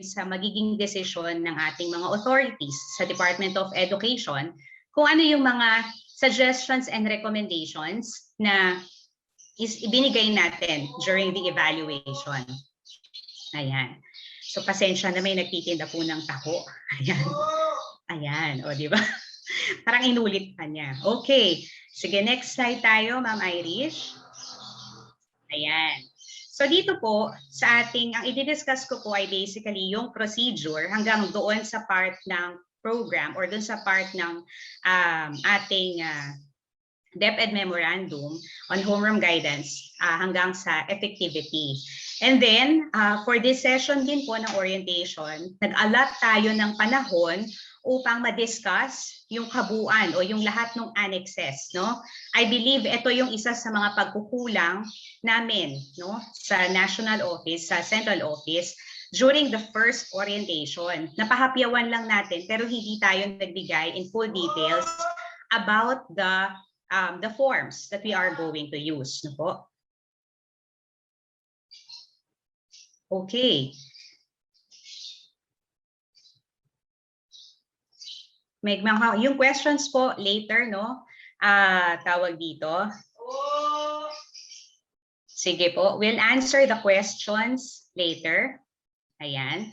sa magiging desisyon ng ating mga authorities sa Department of Education kung ano yung mga suggestions and recommendations na ibinigay natin during the evaluation. Ayan. So pasensya na may nagtitinda po ng taho. Ayan. Ayan, o di ba? Parang inulit pa niya. Okay. Sige, next slide tayo, Ma'am Irish. Ayan. So dito po, sa ating, ang i-discuss ko po ay basically yung procedure hanggang doon sa part ng program or doon sa part ng ating DepEd Memorandum on Homeroom Guidance hanggang sa effectivity. And then, for this session din po ng orientation, nag-allot tayo ng panahon upang ma-discuss yung kabuuan o yung lahat ng annexes. No? I believe ito yung isa sa mga pagkukulang namin, no? Sa National Office, sa Central Office, during the first orientation. Napahapyawan lang natin pero hindi tayo nagbigay in full details about the forms that we are going to use. No po? Okay. Yung questions po later, no? Tawag dito. Sige po, we'll answer the questions later. Ayan.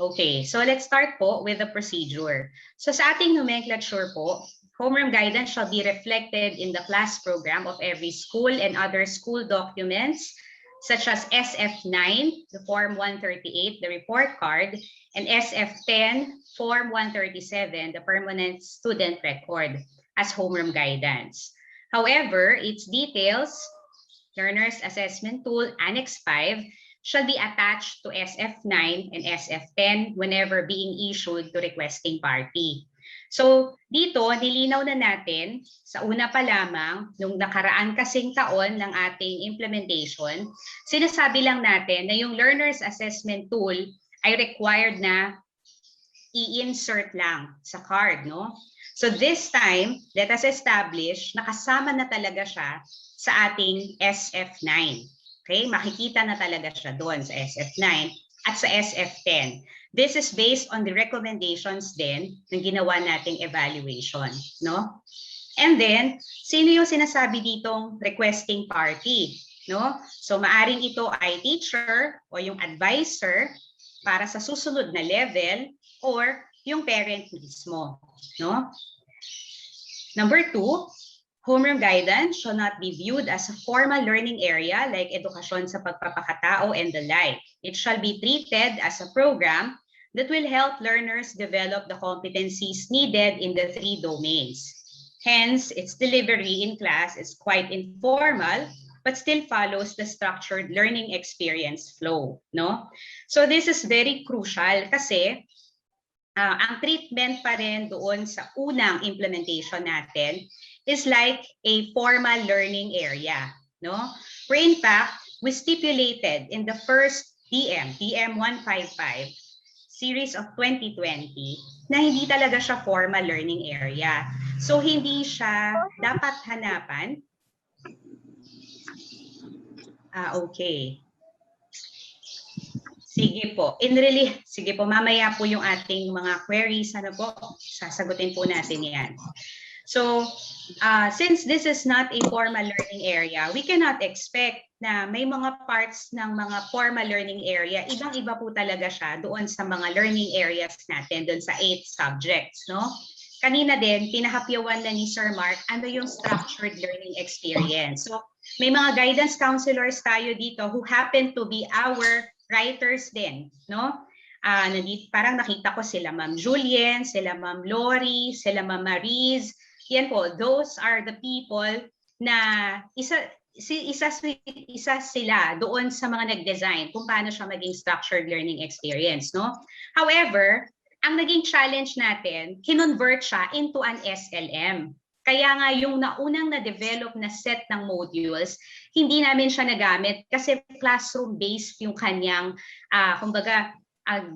Okay, so let's start po with the procedure. So sa ating nomenclature po, homeroom guidance shall be reflected in the class program of every school and other school documents such as SF9, the Form 138, the report card, and SF10, Form 137, the permanent student record as homeroom guidance. However, its details, Learner's Assessment Tool, Annex 5, shall be attached to SF9 and SF10 whenever being issued to requesting party. So dito, nilinaw na natin sa una pa lamang, nung nakaraan kasing taon ng ating implementation, sinasabi lang natin na yung Learner's Assessment Tool ay required na i-insert lang sa card, no? So this time, let us establish na kasama na talaga siya sa ating SF9. Okay? Makikita na talaga siya doon sa SF9 at sa SF10. This is based on the recommendations din ng ginawa nating evaluation, no? And then, sino yung sinasabi ditong requesting party, no? So maaring ito ay teacher o yung advisor para sa susunod na level or yung parent mismo, no? Number 2, homeroom guidance shall not be viewed as a formal learning area like edukasyon sa pagpapakatao and the like. It shall be treated as a program that will help learners develop the competencies needed in the 3 domains. Hence, its delivery in class is quite informal, but still follows the structured learning experience flow, no? So this is very crucial kasi ang treatment pa rin doon sa unang implementation natin is like a formal learning area, no? Where in fact, we stipulated in the first DM 155 series of 2020 na hindi talaga siya formal learning area. So hindi siya dapat hanapan. Okay. Sige po. Sige po, mamaya po yung ating mga queries, ano po, sasagutin po natin yan. So, since this is not a formal learning area, we cannot expect na may mga parts ng mga formal learning area, ibang-iba po talaga siya doon sa mga learning areas natin, doon sa 8 subjects, no? Kanina din, pinahapyawan na ni Sir Mark, ano yung structured learning experience. So, may mga guidance counselors tayo dito who happen to be our writers din, no? Parang nakita ko sila Ma'am Julien, sila Ma'am Lori, sila Ma'am Mariz. Yan po, those are the people na isa sila doon sa mga nag-design kung paano siya maging structured learning experience, no? However, ang naging challenge natin, kinonvert siya into an SLM. Kaya nga yung naunang na-develop na set ng modules, hindi namin siya nagamit kasi classroom-based yung kanyang, kumbaga,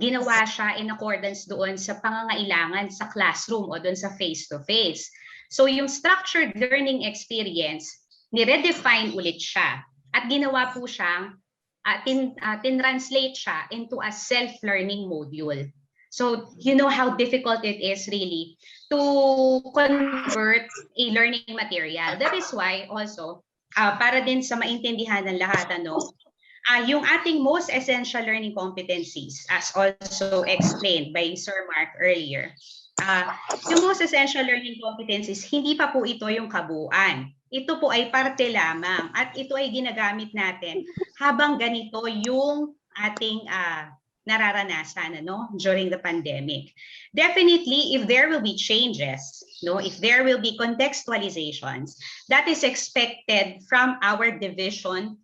ginawa siya in accordance doon sa pangangailangan sa classroom o doon sa face-to-face. So yung structured learning experience, ni-redefine ulit siya at ginawa po siyang tin-translate siya into a self-learning module. So you know how difficult it is really to convert a learning material. That is why also, para din sa maintindihan ng lahat, yung ating most essential learning competencies, as also explained by Sir Mark earlier, yung most essential learning competencies, hindi pa po ito yung kabuuan. Ito po ay parte lamang at ito ay ginagamit natin habang ganito yung ating nararanasan during the pandemic. Definitely, if there will be changes, if there will be contextualizations, that is expected from our division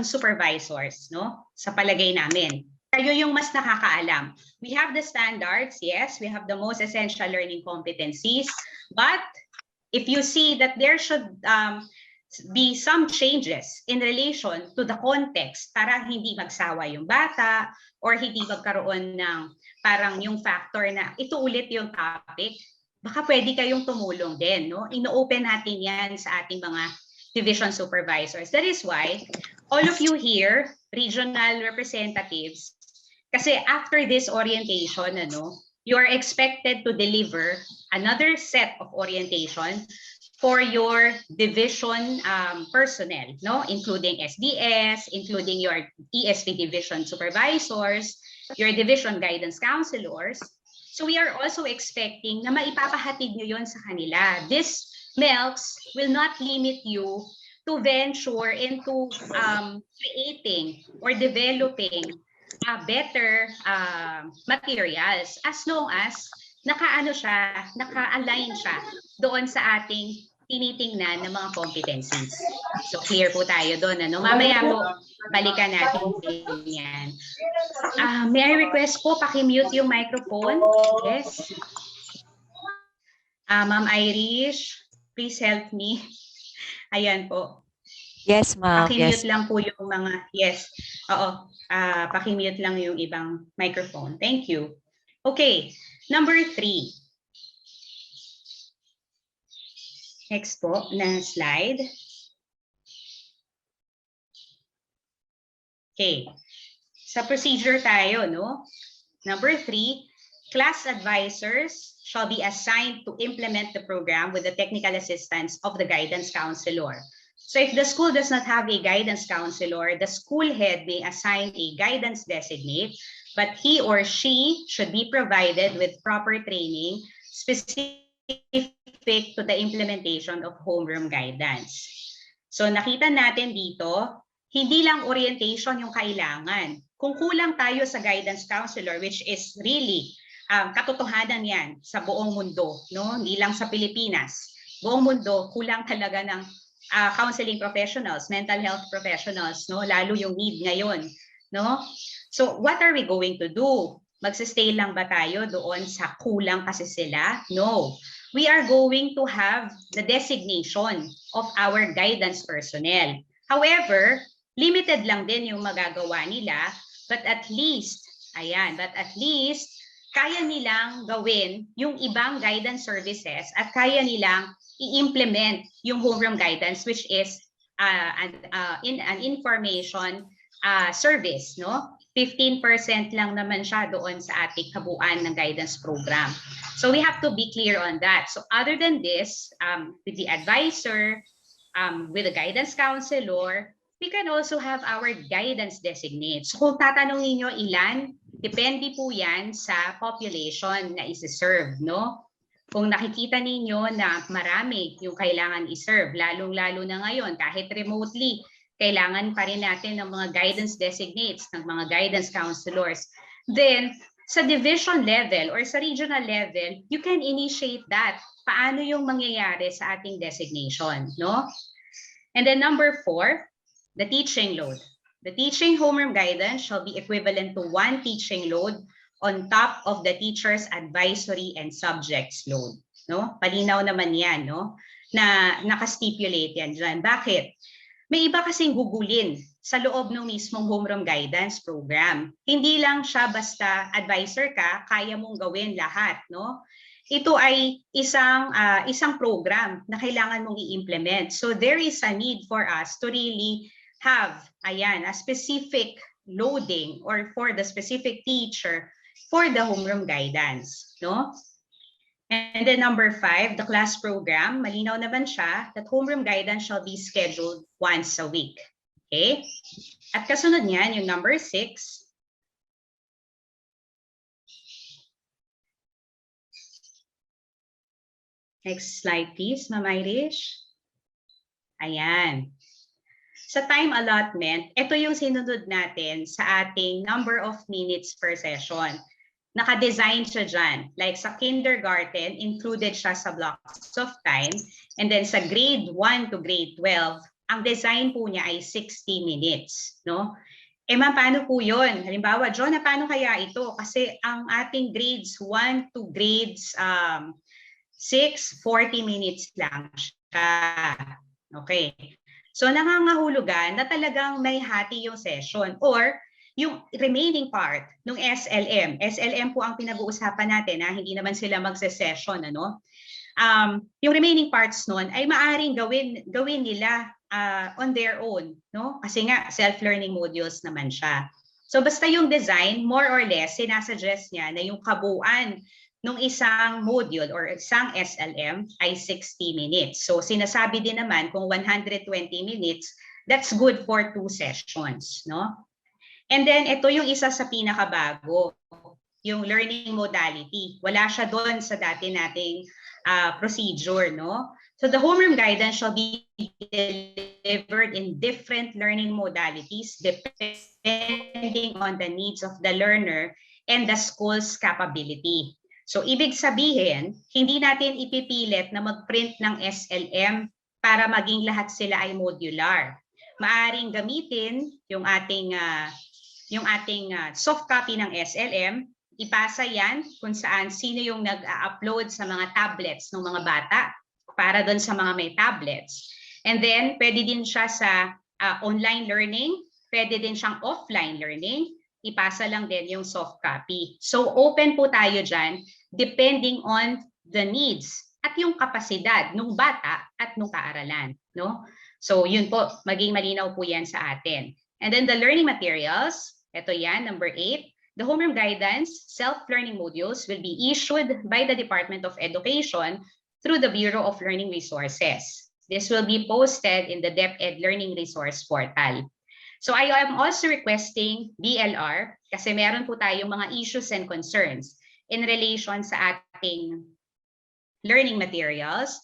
supervisors, sa palagay namin. Kayo yung mas nakakaalam. We have the standards, yes, we have the most essential learning competencies, but if you see that there should be some changes in relation to the context para hindi magsawa yung bata or hindi magkaroon ng parang yung factor na ito ulit yung topic, baka pwede kayong tumulong din. Ino-open natin yan sa ating mga division supervisors. That is why all of you here, regional representatives, kasi after this orientation, you are expected to deliver another set of orientation for your division personnel, including SDS, including your ESP division supervisors, your division guidance counselors. So we are also expecting na maipapahatid nyo yon sa kanila. This MELCs will not limit you to venture into creating or developing better materials as long as naka-align siya doon sa ating tinitingnan ng mga competencies. So clear po tayo doon. Mamaya po, balikan natin yan. May I request po, paki-mute yung microphone? Yes. Ma'am Irish, please help me. Ayan po. Yes, ma'am. Paki-mute Yes. lang po yung mga, yes. Oo, paki-mute lang yung ibang microphone. Thank you. Okay, number 3. Next po na slide. Okay. Sa procedure tayo, Number 3, class advisors shall be assigned to implement the program with the technical assistance of the guidance counselor. So if the school does not have a guidance counselor, the school head may assign a guidance designate, but he or she should be provided with proper training specific to the implementation of homeroom guidance. So nakita natin dito, hindi lang orientation yung kailangan. Kung kulang tayo sa guidance counselor, which is really katotohanan yan sa buong mundo, hindi lang sa Pilipinas. Buong mundo, kulang talaga ng counseling professionals, mental health professionals, lalo yung need ngayon. So what are we going to do? Magsistay lang ba tayo doon sa kulang kasi sila? No. We are going to have the designation of our guidance personnel. However, limited lang din yung magagawa nila, but at least kaya nilang gawin yung ibang guidance services at kaya nilang i-implement yung homeroom guidance, which is an information service, 15% lang naman siya doon sa ating kabuuan ng guidance program. So we have to be clear on that. So other than this, with the advisor, with the guidance counselor, we can also have our guidance designates. So kung tatanungin nyo ilan, depende po yan sa population na isi-serve, Kung nakikita ninyo na marami yung kailangan i-serve, lalong-lalo na ngayon, kahit remotely, kailangan pa rin natin ng mga guidance designates, ng mga guidance counselors. Then, sa division level or sa regional level, you can initiate that. Paano yung mangyayari sa ating designation, And then number 4, the teaching load. The teaching homeroom guidance shall be equivalent to 1 teaching load on top of the teacher's advisory and subjects load. Palinaw naman yan, na nakastipulate yan dyan. Bakit? May iba kasing gugulin sa loob ng mismong homeroom guidance program. Hindi lang siya basta advisor ka, kaya mong gawin lahat, Ito ay isang program na kailangan mong i-implement. So there is a need for us to really have, ayan, a specific loading or for the specific teacher for the homeroom guidance, no? And then number 5, the class program, malinaw naman siya that homeroom guidance shall be scheduled once a week. Okay? At kasunod niyan, yung number 6, next slide please, Ma'am Irish. Ayan. Sa time allotment, ito yung sinunod natin sa ating number of minutes per session. Naka-design siya dyan. Like sa kindergarten, included siya sa blocks of time. And then sa grade 1 to grade 12, ang design po niya ay 60 minutes. No? Ma'am, paano po yun? Halimbawa, Jona, paano kaya ito? Kasi ang ating grades 1 to grades 6, 40 minutes lang siya. Okay. So nangangahulugan na talagang may hati yung session or yung remaining part ng SLM. SLM po ang pinag-uusapan natin, hindi naman sila magse-session, ano? Yung remaining parts nun ay maaring gawin nila on their own, no? Kasi nga self-learning modules naman siya. So basta yung design, more or less, sinasuggest niya na yung kabuuan ng isang module or isang SLM ay 60 minutes. So sinasabi din naman kung 120 minutes, that's good for 2 sessions, no? And then ito yung isa sa pinakabago, yung learning modality. Wala siya doon sa dati nating procedure, no? So the homeroom guidance shall be delivered in different learning modalities depending on the needs of the learner and the school's capability. So ibig sabihin, hindi natin ipipilit na mag-print ng SLM para maging lahat sila ay modular. Maaring gamitin yung ating soft copy ng SLM, ipasa yan kung saan sino yung nag-upload sa mga tablets ng mga bata para doon sa mga may tablets. And then pwede din siya sa online learning, pwede din siyang offline learning, ipasa lang din yung soft copy. So open po tayo dyan depending on the needs at yung kapasidad ng bata at ng kaaralan, no? So yun po, maging malinaw po yan sa atin. And then the learning materials, ito yan, number 8. The homeroom guidance, self-learning modules will be issued by the Department of Education through the Bureau of Learning Resources. This will be posted in the DepEd Learning Resource Portal. So I am also requesting BLR kasi meron po tayong mga issues and concerns in relation sa ating learning materials.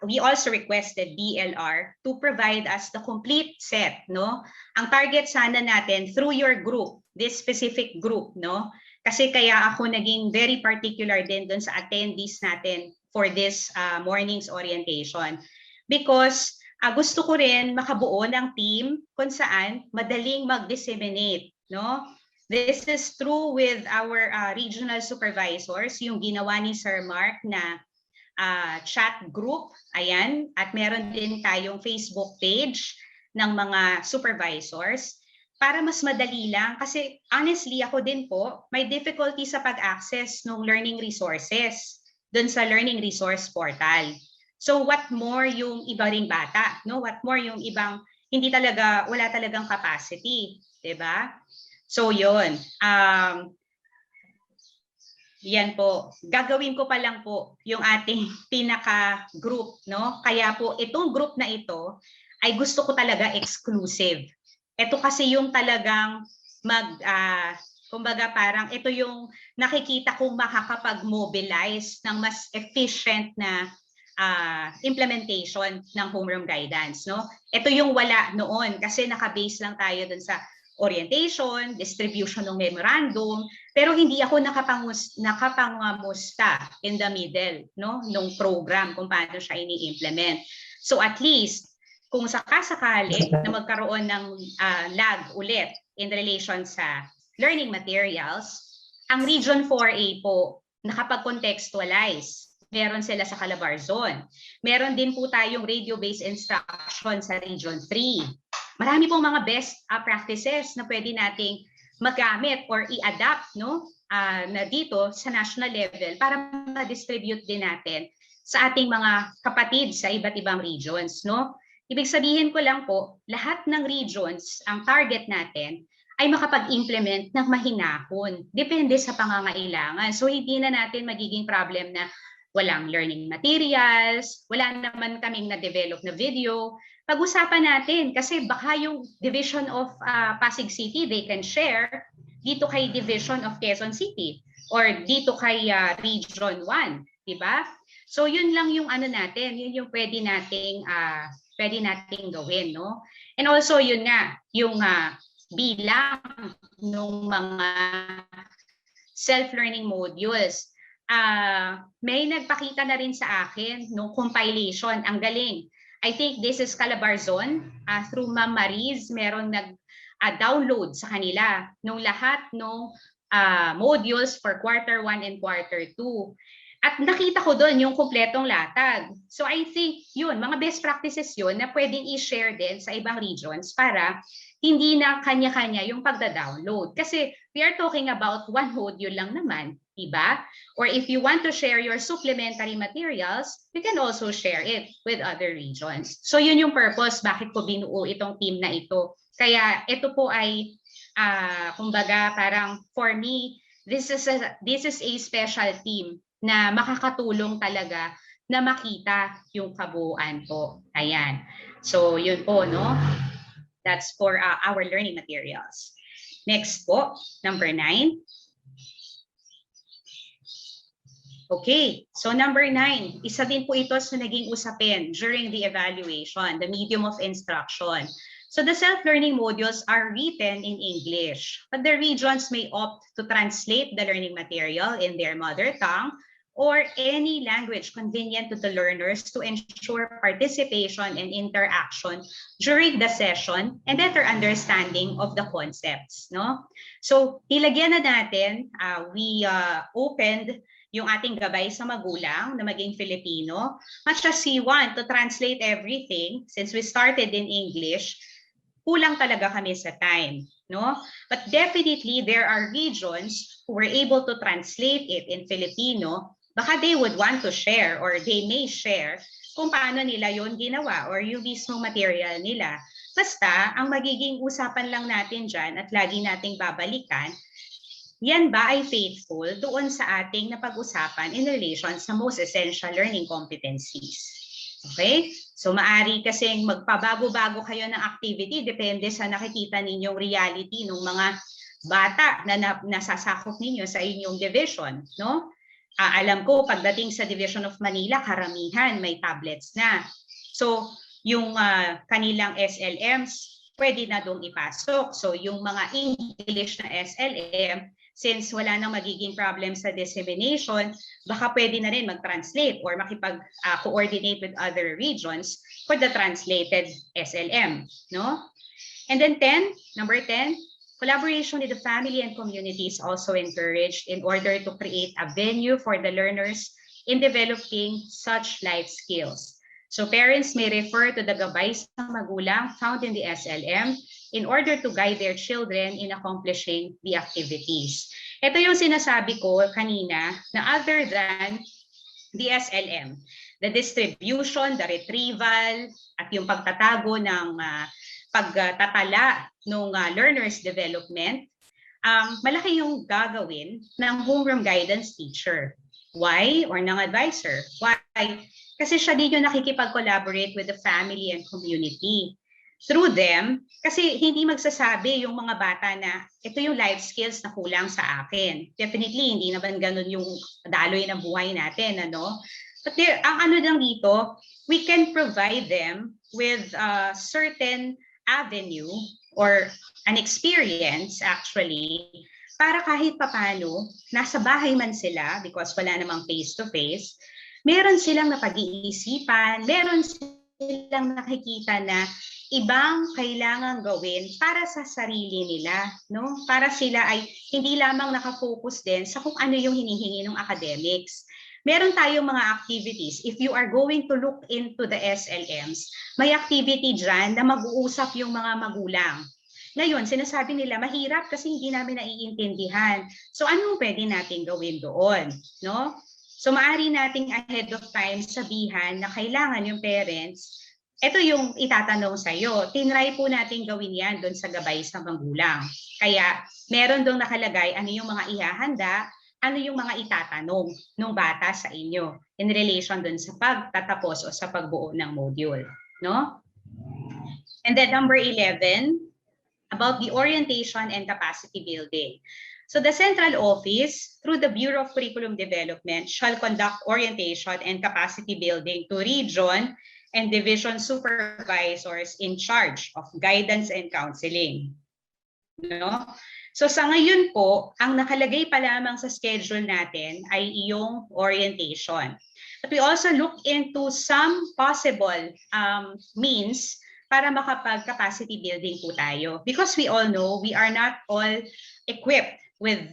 We also requested BLR to provide us the complete set, no? Ang target sana natin through your group, this specific group, no? Kasi kaya ako naging very particular din dun sa attendees natin for this morning's orientation. Because gusto ko rin makabuo ng team kung saan madaling mag-disseminate, no? This is true with our regional supervisors, yung ginawa ni Sir Mark na chat group, ayan, at meron din tayong Facebook page ng mga supervisors para mas madali lang. Kasi honestly, ako din po, may difficulty sa pag-access ng learning resources dun sa learning resource portal. So what more yung iba ring bata, no? What more yung ibang wala talagang capacity, 'di ba? So yun. Yan po. Gagawin ko pa lang po yung ating pinaka-group, no? Kaya po itong group na ito ay gusto ko talaga exclusive. Ito kasi yung talagang kumbaga parang ito yung nakikita kong makakapag-mobilize ng mas efficient na implementation ng homeroom guidance, no? Ito yung wala noon kasi naka-base lang tayo dun sa orientation, distribution ng memorandum, pero hindi ako nakapangamusta in the middle, no, nung program kung paano siya ini-implement. So at least kung sakasakali na magkaroon ng lag ulit in relation sa learning materials, ang Region 4A po nakapag-contextualize. Meron sila sa Calabar Zone. Meron din po tayong radio-based instruction sa Region 3. Marami pong mga best practices na pwede nating magamit or i-adapt, no, na dito sa national level para ma-distribute din natin sa ating mga kapatid sa iba't ibang regions, no? Ibig sabihin ko lang po, lahat ng regions, ang target natin ay makapag-implement ng mahinahon. Depende sa pangangailangan. So hindi na natin magiging problem na walang learning materials, wala naman kaming na-develop na video. Pag-usapan natin kasi baka yung Division of Pasig City, they can share dito kay Division of Quezon City or dito kay Region 1, di ba? So yun lang yung ano natin, yun yung pwede nating gawin, no? And also yun nga, yung bilang ng mga self-learning modules. May nagpakita na rin sa akin nung compilation, ang galing. I think this is Calabarzon, through Ma'am Mariz, meron nag-download sa kanila nung lahat ng modules for quarter 1 and quarter 2. At nakita ko doon yung kumpletong latag. So I think yun, mga best practices yun na pwedeng i-share din sa ibang regions para hindi na kanya-kanya yung pagda-download. Kasi we are talking about one module lang naman, diba? Or if you want to share your supplementary materials, you can also share it with other regions. So yun yung purpose, bakit ko binuo itong team na ito. Kaya ito po ay, kumbaga parang for me, this is a special team na makakatulong talaga na makita yung kabuuan po. Ayan. So yun po, no? That's for our learning materials. Next po, number 9. Okay, so number 9, isa din po ito sa naging usapin during the evaluation, the medium of instruction. So the self-learning modules are written in English, but the regions may opt to translate the learning material in their mother tongue or any language convenient to the learners to ensure participation and interaction during the session and better understanding of the concepts. No? So nilagyan na natin, we opened yung ating gabay sa magulang na maging Filipino. Much as we want to translate everything, since we started in English, kulang talaga kami sa time. No? But definitely, there are regions who were able to translate it in Filipino. Baka they would want to share or they may share kung paano nila yon ginawa or yung mismong material nila. Basta, ang magiging usapan lang natin dyan at lagi nating babalikan, yan ba ay faithful doon sa ating napag-usapan in relation sa most essential learning competencies? Okay? So maari kasing magpabago-bago kayo ng activity depende sa nakikita ninyong reality ng mga bata na nasasakop ninyo sa inyong division, no? Alam ko pagdating sa Division of Manila, karamihan may tablets na. So yung kanilang SLMs, pwede na doon ipasok. So yung mga English na SLM, since wala nang magiging problem sa dissemination, baka pwede na rin mag-translate or makipag-coordinate with other regions for the translated SLM. No? And then number 10, collaboration with the family and community is also encouraged in order to create a venue for the learners in developing such life skills. So parents may refer to the gabay sa magulang found in the SLM in order to guide their children in accomplishing the activities. Ito yung sinasabi ko kanina na other than the SLM, the distribution, the retrieval, at yung pagtatago ng pagtatala ng learner's development, malaki yung gagawin ng homeroom guidance teacher. Why? Or ng advisor. Why? Kasi siya din yung nakikipag-collaborate with the family and community. Through them, kasi hindi magsasabi yung mga bata na ito yung life skills na kulang sa akin. Definitely, hindi naman ganun yung daloy ng buhay natin, ano? But ang ano lang dito, we can provide them with a certain avenue or an experience actually para kahit papano, nasa bahay man sila because wala namang face-to-face, meron silang napag-iisipan, meron silang nakikita na ibang kailangan gawin para sa sarili nila, no? Para sila ay hindi lamang nakafocus din sa kung ano yung hinihingi ng academics. Meron tayong mga activities. If you are going to look into the SLMs, may activity dyan na mag-uusap yung mga magulang. Ngayon, sinasabi nila, mahirap kasi hindi namin naiintindihan. So, ano pwede natin gawin doon? No? So, maaari nating ahead of time sabihan na kailangan yung parents ito yung itatanong sa'yo. Tinry po natin gawin yan doon sa gabay sa magulang. Kaya meron doon nakalagay ano yung mga ihahanda, ano yung mga itatanong ng bata sa inyo in relation doon sa pagtatapos o sa pagbuo ng module. No? And then number 11, about the orientation and capacity building. So the central office, through the Bureau of Curriculum Development, shall conduct orientation and capacity building to region and division supervisors in charge of guidance and counseling. No? So sa ngayon po, ang nakalagay pa lamang sa schedule natin ay iyong orientation. But we also look into some possible means para makapag-capacity building po tayo. Because we all know we are not all equipped with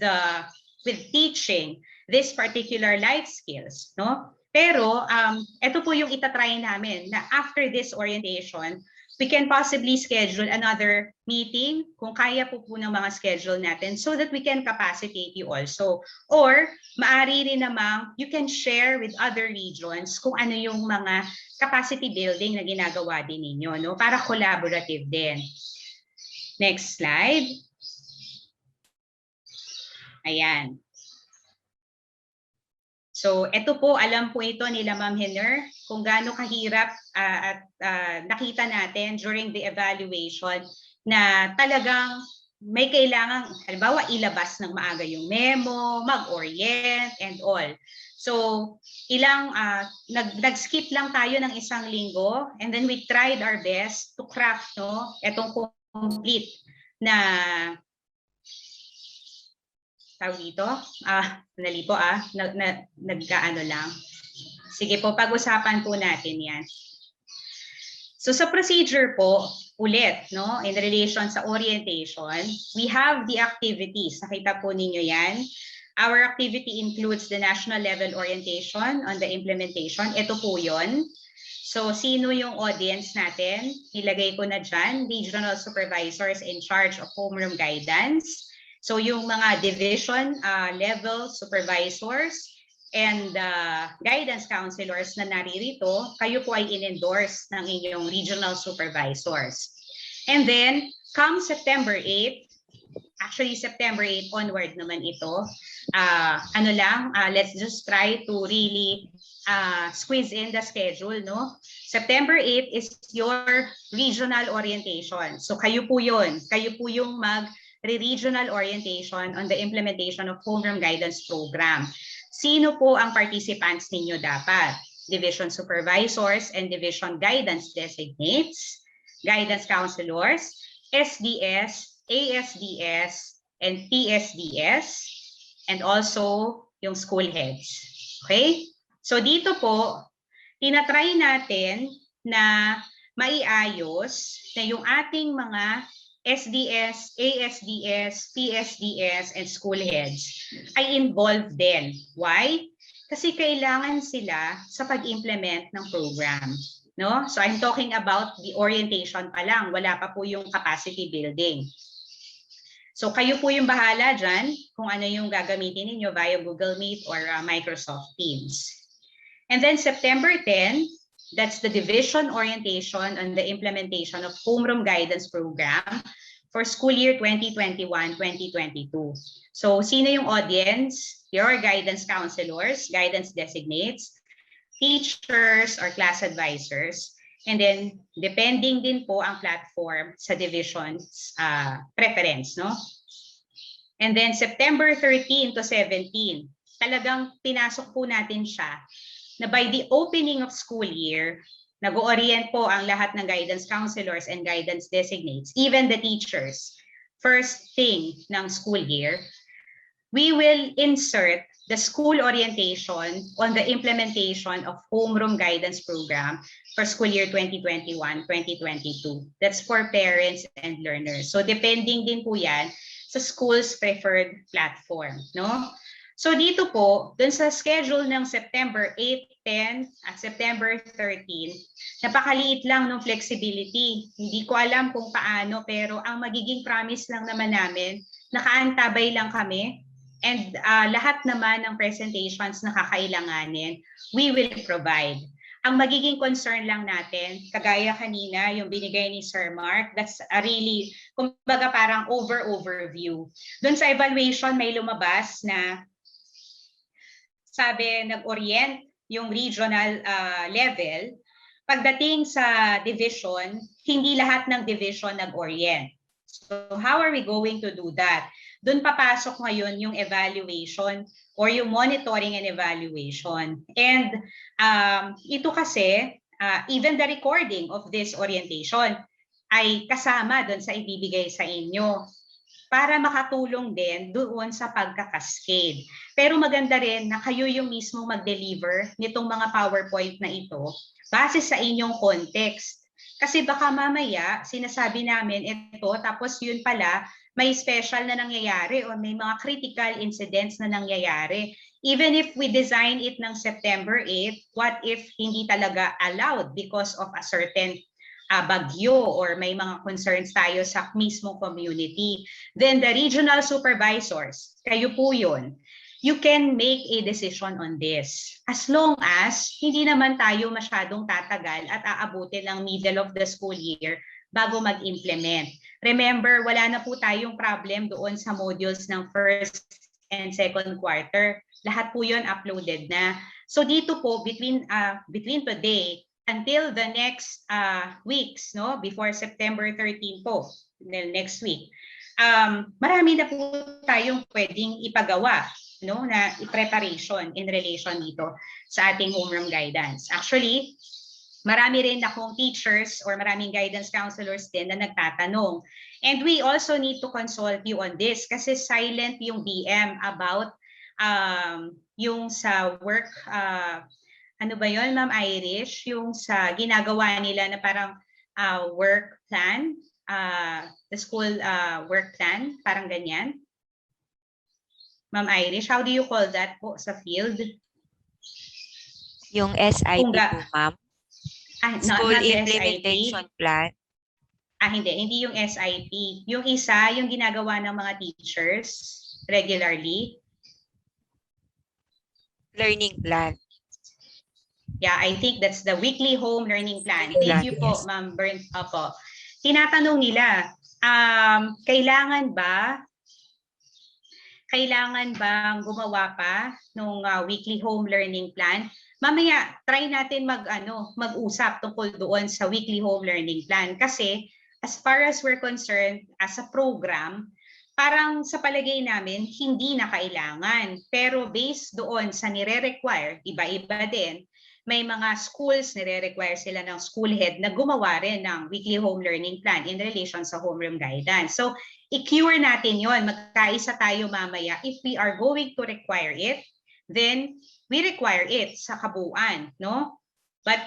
teaching this particular life skills, no? Pero ito po yung itatry namin na after this orientation, we can possibly schedule another meeting kung kaya po ng mga schedule natin so that we can capacitate you also. Or maaari rin namang you can share with other regions kung ano yung mga capacity building na ginagawa din ninyo, no? Para collaborative din. Next slide. Ayan. So, ito po, alam po ito nila Ma'am Henner, kung gaano kahirap at nakita natin during the evaluation na talagang may kailangan, halimbawa, ilabas ng maaga yung memo, mag-orient, and all. So, nag-skip lang tayo ng isang linggo, and then we tried our best to craft, no, itong complete na tawag dito, sandali po nagkaano lang. Sige po, pag-usapan po natin yan. So sa procedure po, ulit, no, in relation sa orientation, we have the activities. Nakita po ninyo yan. Our activity includes the national level orientation on the implementation. Ito po yun. So sino yung audience natin? Nilagay ko na dyan, regional supervisors in charge of homeroom guidance. So yung mga division level supervisors and guidance counselors na naririto, kayo po ay in-endorse ng inyong regional supervisors. And then, come September 8, actually September 8 onward naman ito, let's just try to really squeeze in the schedule, no? September 8 is your regional orientation. So kayo po yun. Kayo po yung regional orientation on the implementation of homeroom guidance program. Sino po ang participants ninyo dapat? Division supervisors and division guidance designates, guidance counselors, SDS, ASDS, and PSDS, and also yung school heads. Okay? So dito po, tinatry natin na maiayos na yung ating mga SDS, ASDS, PSDS, and school heads ay involved din. Why? Kasi kailangan sila sa pag-implement ng program. No? So I'm talking about the orientation pa lang. Wala pa po yung capacity building. So kayo po yung bahala dyan kung ano yung gagamitin ninyo via Google Meet or Microsoft Teams. And then September 10, that's the division orientation on the implementation of homeroom guidance program for school year 2021-2022. So sino yung audience? Your guidance counselors, guidance designates, teachers or class advisors, and then depending din po ang platform sa division's preference, no? And then September 13 to 17, talagang pinasok po natin siya na by the opening of school year, nag-orient po ang lahat ng guidance counselors and guidance designates, even the teachers. First thing ng school year, we will insert the school orientation on the implementation of homeroom guidance program for school year 2021-2022. That's for parents and learners. So depending din po yan sa school's preferred platform, no? So dito po, dun sa schedule ng September 8, 10, at September 13, napakaliit lang ng flexibility. Hindi ko alam kung paano, pero ang magiging promise lang naman namin, nakaantabay lang kami, and lahat naman ng presentations na kakailanganin, we will provide. Ang magiging concern lang natin, kagaya kanina, yung binigay ni Sir Mark, that's a really, kumbaga parang overview. Doon sa evaluation, may lumabas na sabi, nag-orient yung regional level. Pagdating sa division, hindi lahat ng division nag-orient. So how are we going to do that? Doon papasok ngayon yung evaluation or yung monitoring and evaluation. And ito kasi, even the recording of this orientation ay kasama doon sa ibibigay sa inyo para makatulong din doon sa pagkakascade. Pero maganda rin na kayo yung mismo mag-deliver nitong mga PowerPoint na ito base sa inyong context. Kasi baka mamaya, sinasabi namin ito, tapos yun pala, may special na nangyayari o may mga critical incidents na nangyayari. Even if we design it ng September 8, what if hindi talaga allowed because of a certain bagyo or may mga concerns tayo sa mismong community? Then the regional supervisors, kayo po yun, you can make a decision on this. As long as hindi naman tayo masyadong tatagal at aabutin ng middle of the school year bago mag-implement. Remember, wala na po tayong problem doon sa modules ng first and second quarter. Lahat po yun uploaded na. So dito po, between today until the next weeks, no, before September 13 po, next week, marami na po tayong pwedeng ipagawa, no, na preparation in relation dito sa ating homeroom guidance. Actually, marami rin akong teachers or maraming guidance counselors din na nagtatanong. And we also need to consult you on this kasi silent yung DM about yung sa work, ano ba yun, Ma'am Irish? Yung sa ginagawa nila na parang work plan, the school work plan, parang ganyan. Ma'am Irish, how do you call that po sa field? Yung SIP po, ma'am. School Not Implementation SIP. Plan. Hindi yung SIP. Yung isa, yung ginagawa ng mga teachers regularly. Learning Plan. Yeah, I think that's the weekly home learning plan. Thank you po, yes. Ma'am Bern. Opo. Tinatanong nila, kailangan bang gumawa pa nung weekly home learning plan? Mamaya, try natin mag-usap tungkol doon sa weekly home learning plan. Kasi, as far as we're concerned, as a program, parang sa palagay namin, hindi na kailangan. Pero based doon sa nire-require, iba-iba din, may mga schools nire-require sila ng school head na gumawa rin ng weekly home learning plan in relation sa homeroom guidance. So, i-cure natin yon. Magkaisa tayo mamaya. If we are going to require it, then we require it sa kabuuan, no? But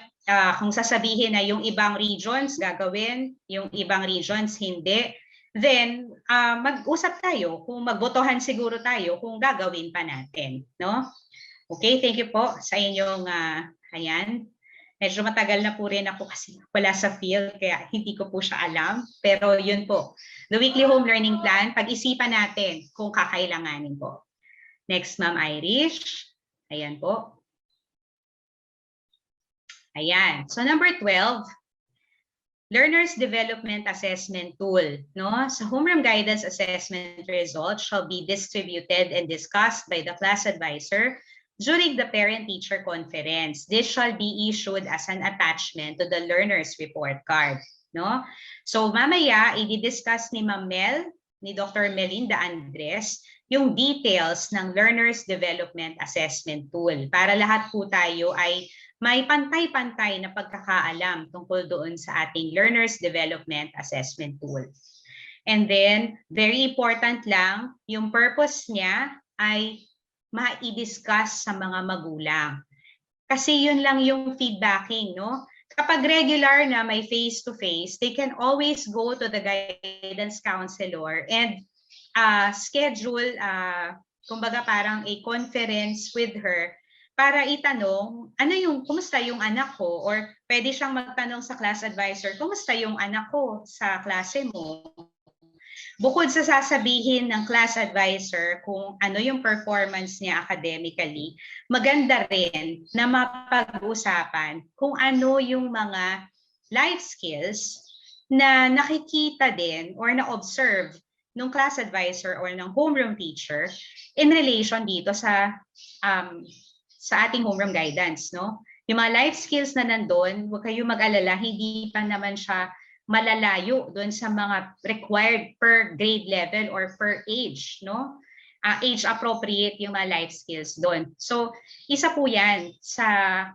kung sasabihin na yung ibang regions gagawin, yung ibang regions hindi, then mag-usap tayo kung magbotohan siguro tayo kung gagawin pa natin, no? Okay, thank you po sa inyong ayan. Medyo matagal na po rin ako kasi wala sa field kaya hindi ko po siya alam. Pero yun po, the weekly home learning plan, pag-isipan natin kung kakailanganin po. Next, Ma'am Irish. Ayan po. Ayan. So number 12, Learners Development Assessment Tool. No? So homeroom guidance assessment results shall be distributed and discussed by the class advisor during the parent-teacher conference. This shall be issued as an attachment to the learner's report card. No? So mamaya, i-discuss ni Ma'am Mel, ni Dr. Melinda Andres, yung details ng Learner's Development Assessment Tool para lahat po tayo ay may pantay-pantay na pagkakaalam tungkol doon sa ating Learner's Development Assessment Tool. And then, very important lang, yung purpose niya ay ma-i-discuss sa mga magulang. Kasi yun lang yung feedbacking, no? Kapag regular na may face-to-face, they can always go to the guidance counselor and schedule, kumbaga parang a conference with her para itanong, kumusta yung anak ko? Or pwede siyang magtanong sa class advisor, kumusta yung anak ko sa klase mo? bukod sa sasabihin ng class advisor kung ano yung performance niya academically, maganda rin na mapag-usapan kung ano yung mga life skills na nakikita din or na-observe ng class advisor or ng homeroom teacher in relation dito sa ating homeroom guidance, no? Yung mga life skills na nandun, huwag kayong mag-alala, hindi pa naman siya malalayo doon sa mga required per grade level or per age, no? Age appropriate yung mga life skills doon. So, isa po yan sa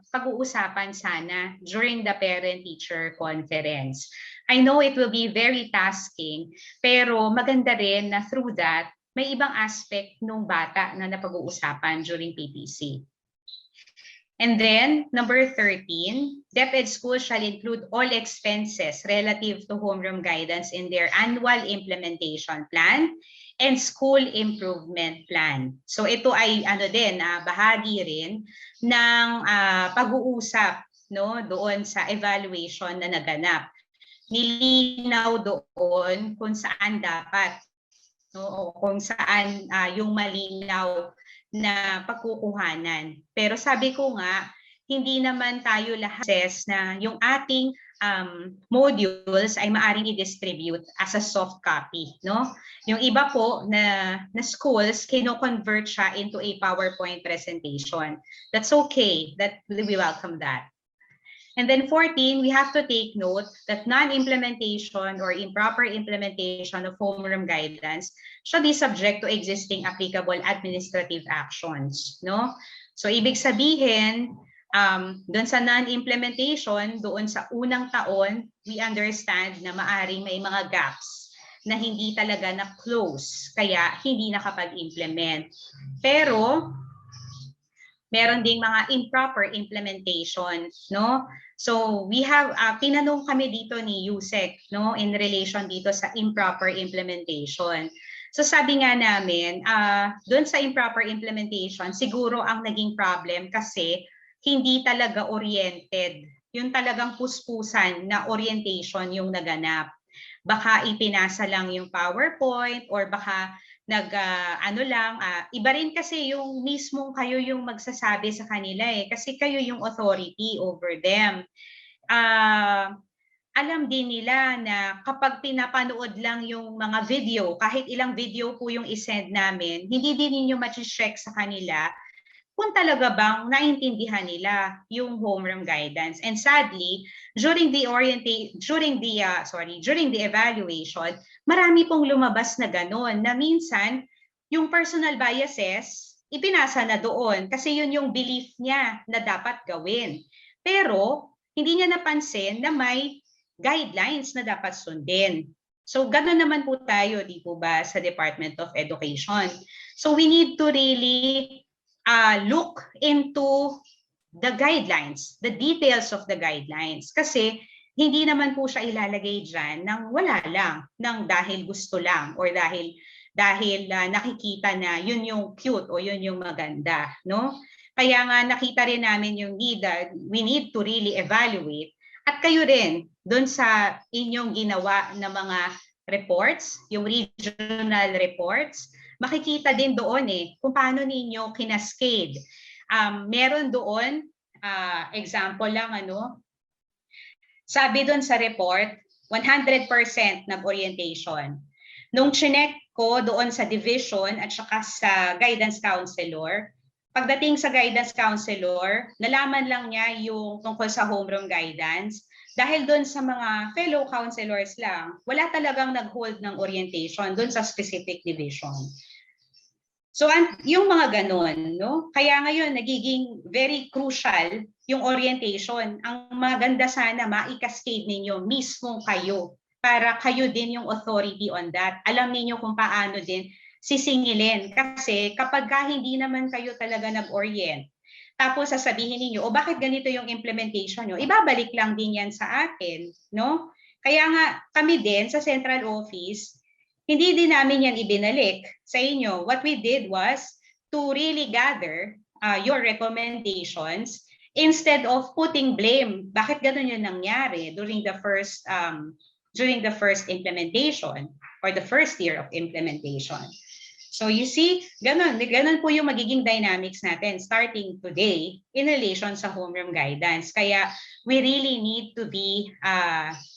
pag-uusapan sana during the parent-teacher conference. I know it will be very tasking, pero maganda rin na through that, may ibang aspect ng bata na napag-uusapan during PPC. And then, number 13, DepEd schools shall include all expenses relative to homeroom guidance in their annual implementation plan and school improvement plan. So ito ay bahagi rin ng pag-uusap, no, doon sa evaluation na naganap. Nilinaw doon kung saan dapat, no, kung saan yung malinaw na pagkukuhanan. Pero sabi ko nga, hindi naman tayo lahat na yung ating modules ay maaring i-distribute as a soft copy, no? Yung iba po na schools, kino-convert siya into a PowerPoint presentation. That's okay. We welcome that. And then 14, we have to take note that non-implementation or improper implementation of homeroom guidance should be subject to existing applicable administrative actions, no? So ibig sabihin, doon sa non-implementation, doon sa unang taon, we understand na maaring may mga gaps na hindi talaga na-close, kaya hindi nakapag-implement. Pero meron ding mga improper implementation, no? So we have tinanong kami dito ni Yusek, no, in relation dito sa improper implementation. So sabi nga namin, doon sa improper implementation, siguro ang naging problem kasi hindi talaga oriented. Yung talagang puspusan na orientation yung naganap. Baka ipinasa lang yung PowerPoint or baka iba rin kasi yung mismong kayo yung magsasabi sa kanila kasi kayo yung authority over them. Alam din nila na kapag pinapanood lang yung mga video, kahit ilang video po yung isend namin, hindi din ninyo ma-check sa kanila kung talaga bang naintindihan nila yung homeroom guidance. And sadly, during the evaluation, marami pong lumabas na gano'n na minsan yung personal biases ipinasa na doon kasi yun yung belief niya na dapat gawin. Pero hindi niya napansin na may guidelines na dapat sundin. So gano'n naman po tayo, di po ba, sa Department of Education. So we need to really look into the guidelines, the details of the guidelines. Kasi hindi naman po siya ilalagay dyan ng wala lang, ng dahil gusto lang or dahil nakikita na yun yung cute o yun yung maganda, no? Kaya nga nakita rin namin yung need that we need to really evaluate at kayo rin doon sa inyong ginawa na mga reports, yung regional reports, makikita din doon kung paano ninyo kinascade. Meron doon, example lang, sabi doon sa report, 100% nag-orientation. Nung chinek ko doon sa division at saka sa guidance counselor, pagdating sa guidance counselor, nalaman lang niya yung tungkol sa homeroom guidance. Dahil doon sa mga fellow counselors lang, wala talagang nag-hold ng orientation doon sa specific division. So yung mga ganun, no? Kaya ngayon nagiging very crucial yung orientation. Ang maganda sana maikascade ninyo mismo kayo para kayo din yung authority on that. Alam niyo kung paano din sisingilin. Kasi kapag hindi naman kayo talaga nag-orient, tapos sasabihin niyo, bakit ganito yung implementation nyo? Ibabalik lang din yan sa atin, no? Kaya nga kami din sa central office, hindi din namin yan ibinalik sa inyo. What we did was to really gather your recommendations instead of putting blame. Bakit ganun yung nangyari during the first implementation or the first year of implementation. So you see, ganun po yung magiging dynamics natin starting today in relation sa homeroom guidance. Kaya we really need to be,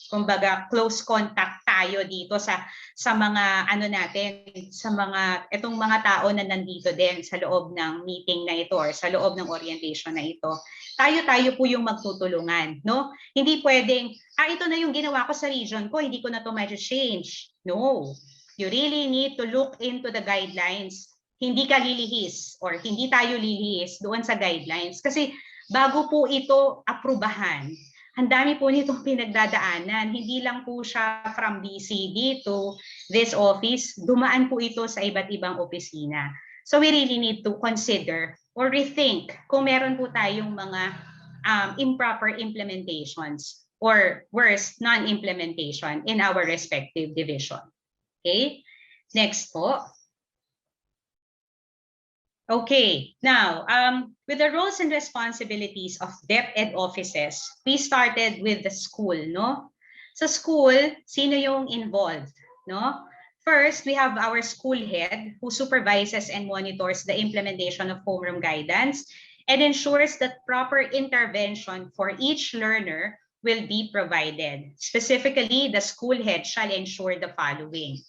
kumbaga, close contact tayo dito sa mga ano natin, sa mga itong mga tao na nandito din sa loob ng meeting na ito or sa loob ng orientation na ito. Tayo po yung magtutulungan, no? Hindi pwedeng, ito na yung ginawa ko sa region ko, hindi ko na to change. No. You really need to look into the guidelines. Hindi ka lilihis or hindi tayo lilihis doon sa guidelines. Kasi bago po ito aprubahan, ang dami po nitong pinagdadaanan. Hindi lang po siya from BCD to this office. Dumaan po ito sa iba't ibang opisina. So we really need to consider or rethink kung meron po tayong mga improper implementations or worse, non-implementation in our respective division. Okay, next po. Okay, now, with the roles and responsibilities of DepEd offices, we started with the school, no? Sa school, sino yung involved, no? First, we have our school head who supervises and monitors the implementation of homeroom guidance and ensures that proper intervention for each learner will be provided. Specifically, the school head shall ensure the following: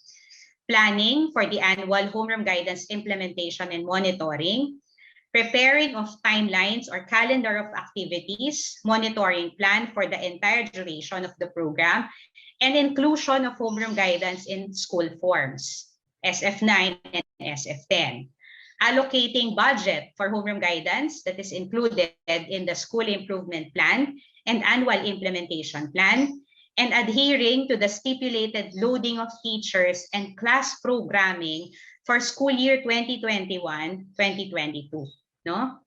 planning for the annual homeroom guidance implementation and monitoring, preparing of timelines or calendar of activities, monitoring plan for the entire duration of the program, and inclusion of homeroom guidance in school forms, SF9 and SF10. Allocating budget for homeroom guidance that is included in the school improvement plan and annual implementation plan, and adhering to the stipulated loading of teachers and class programming for school year 2021-2022. No?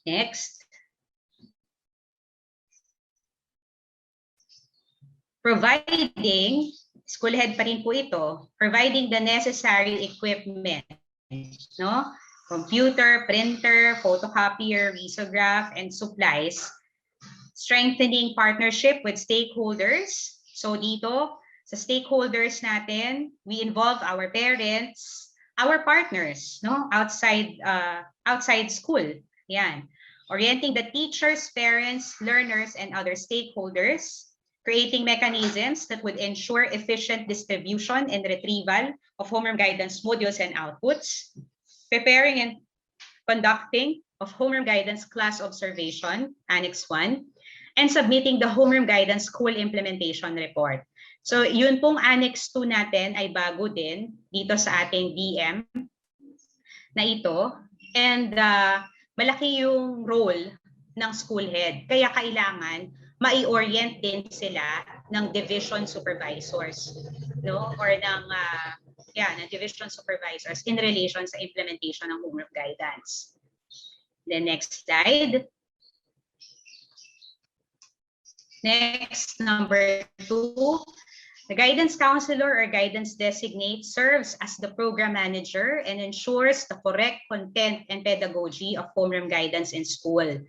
Next. Providing, school head pa rin po ito, providing the necessary equipment, no? Computer, printer, photocopier, risograph, and supplies. Strengthening partnership with stakeholders. So dito, sa stakeholders natin, we involve our parents, our partners, no? Outside school. Yan. Orienting the teachers, parents, learners, and other stakeholders. Creating mechanisms that would ensure efficient distribution and retrieval of homeroom guidance modules and outputs. Preparing and conducting of homeroom guidance class observation, Annex 1. And submitting the homeroom guidance school implementation report. So yun pong Annex 2 natin ay bago din dito sa ating DM na ito. And malaki yung role ng school head. Kaya kailangan mai-orient din sila ng division supervisors, no? Or ng division supervisors in relation sa implementation ng homeroom guidance. The next slide. Next, number 2, the guidance counselor or guidance designate serves as the program manager and ensures the correct content and pedagogy of homeroom guidance in school.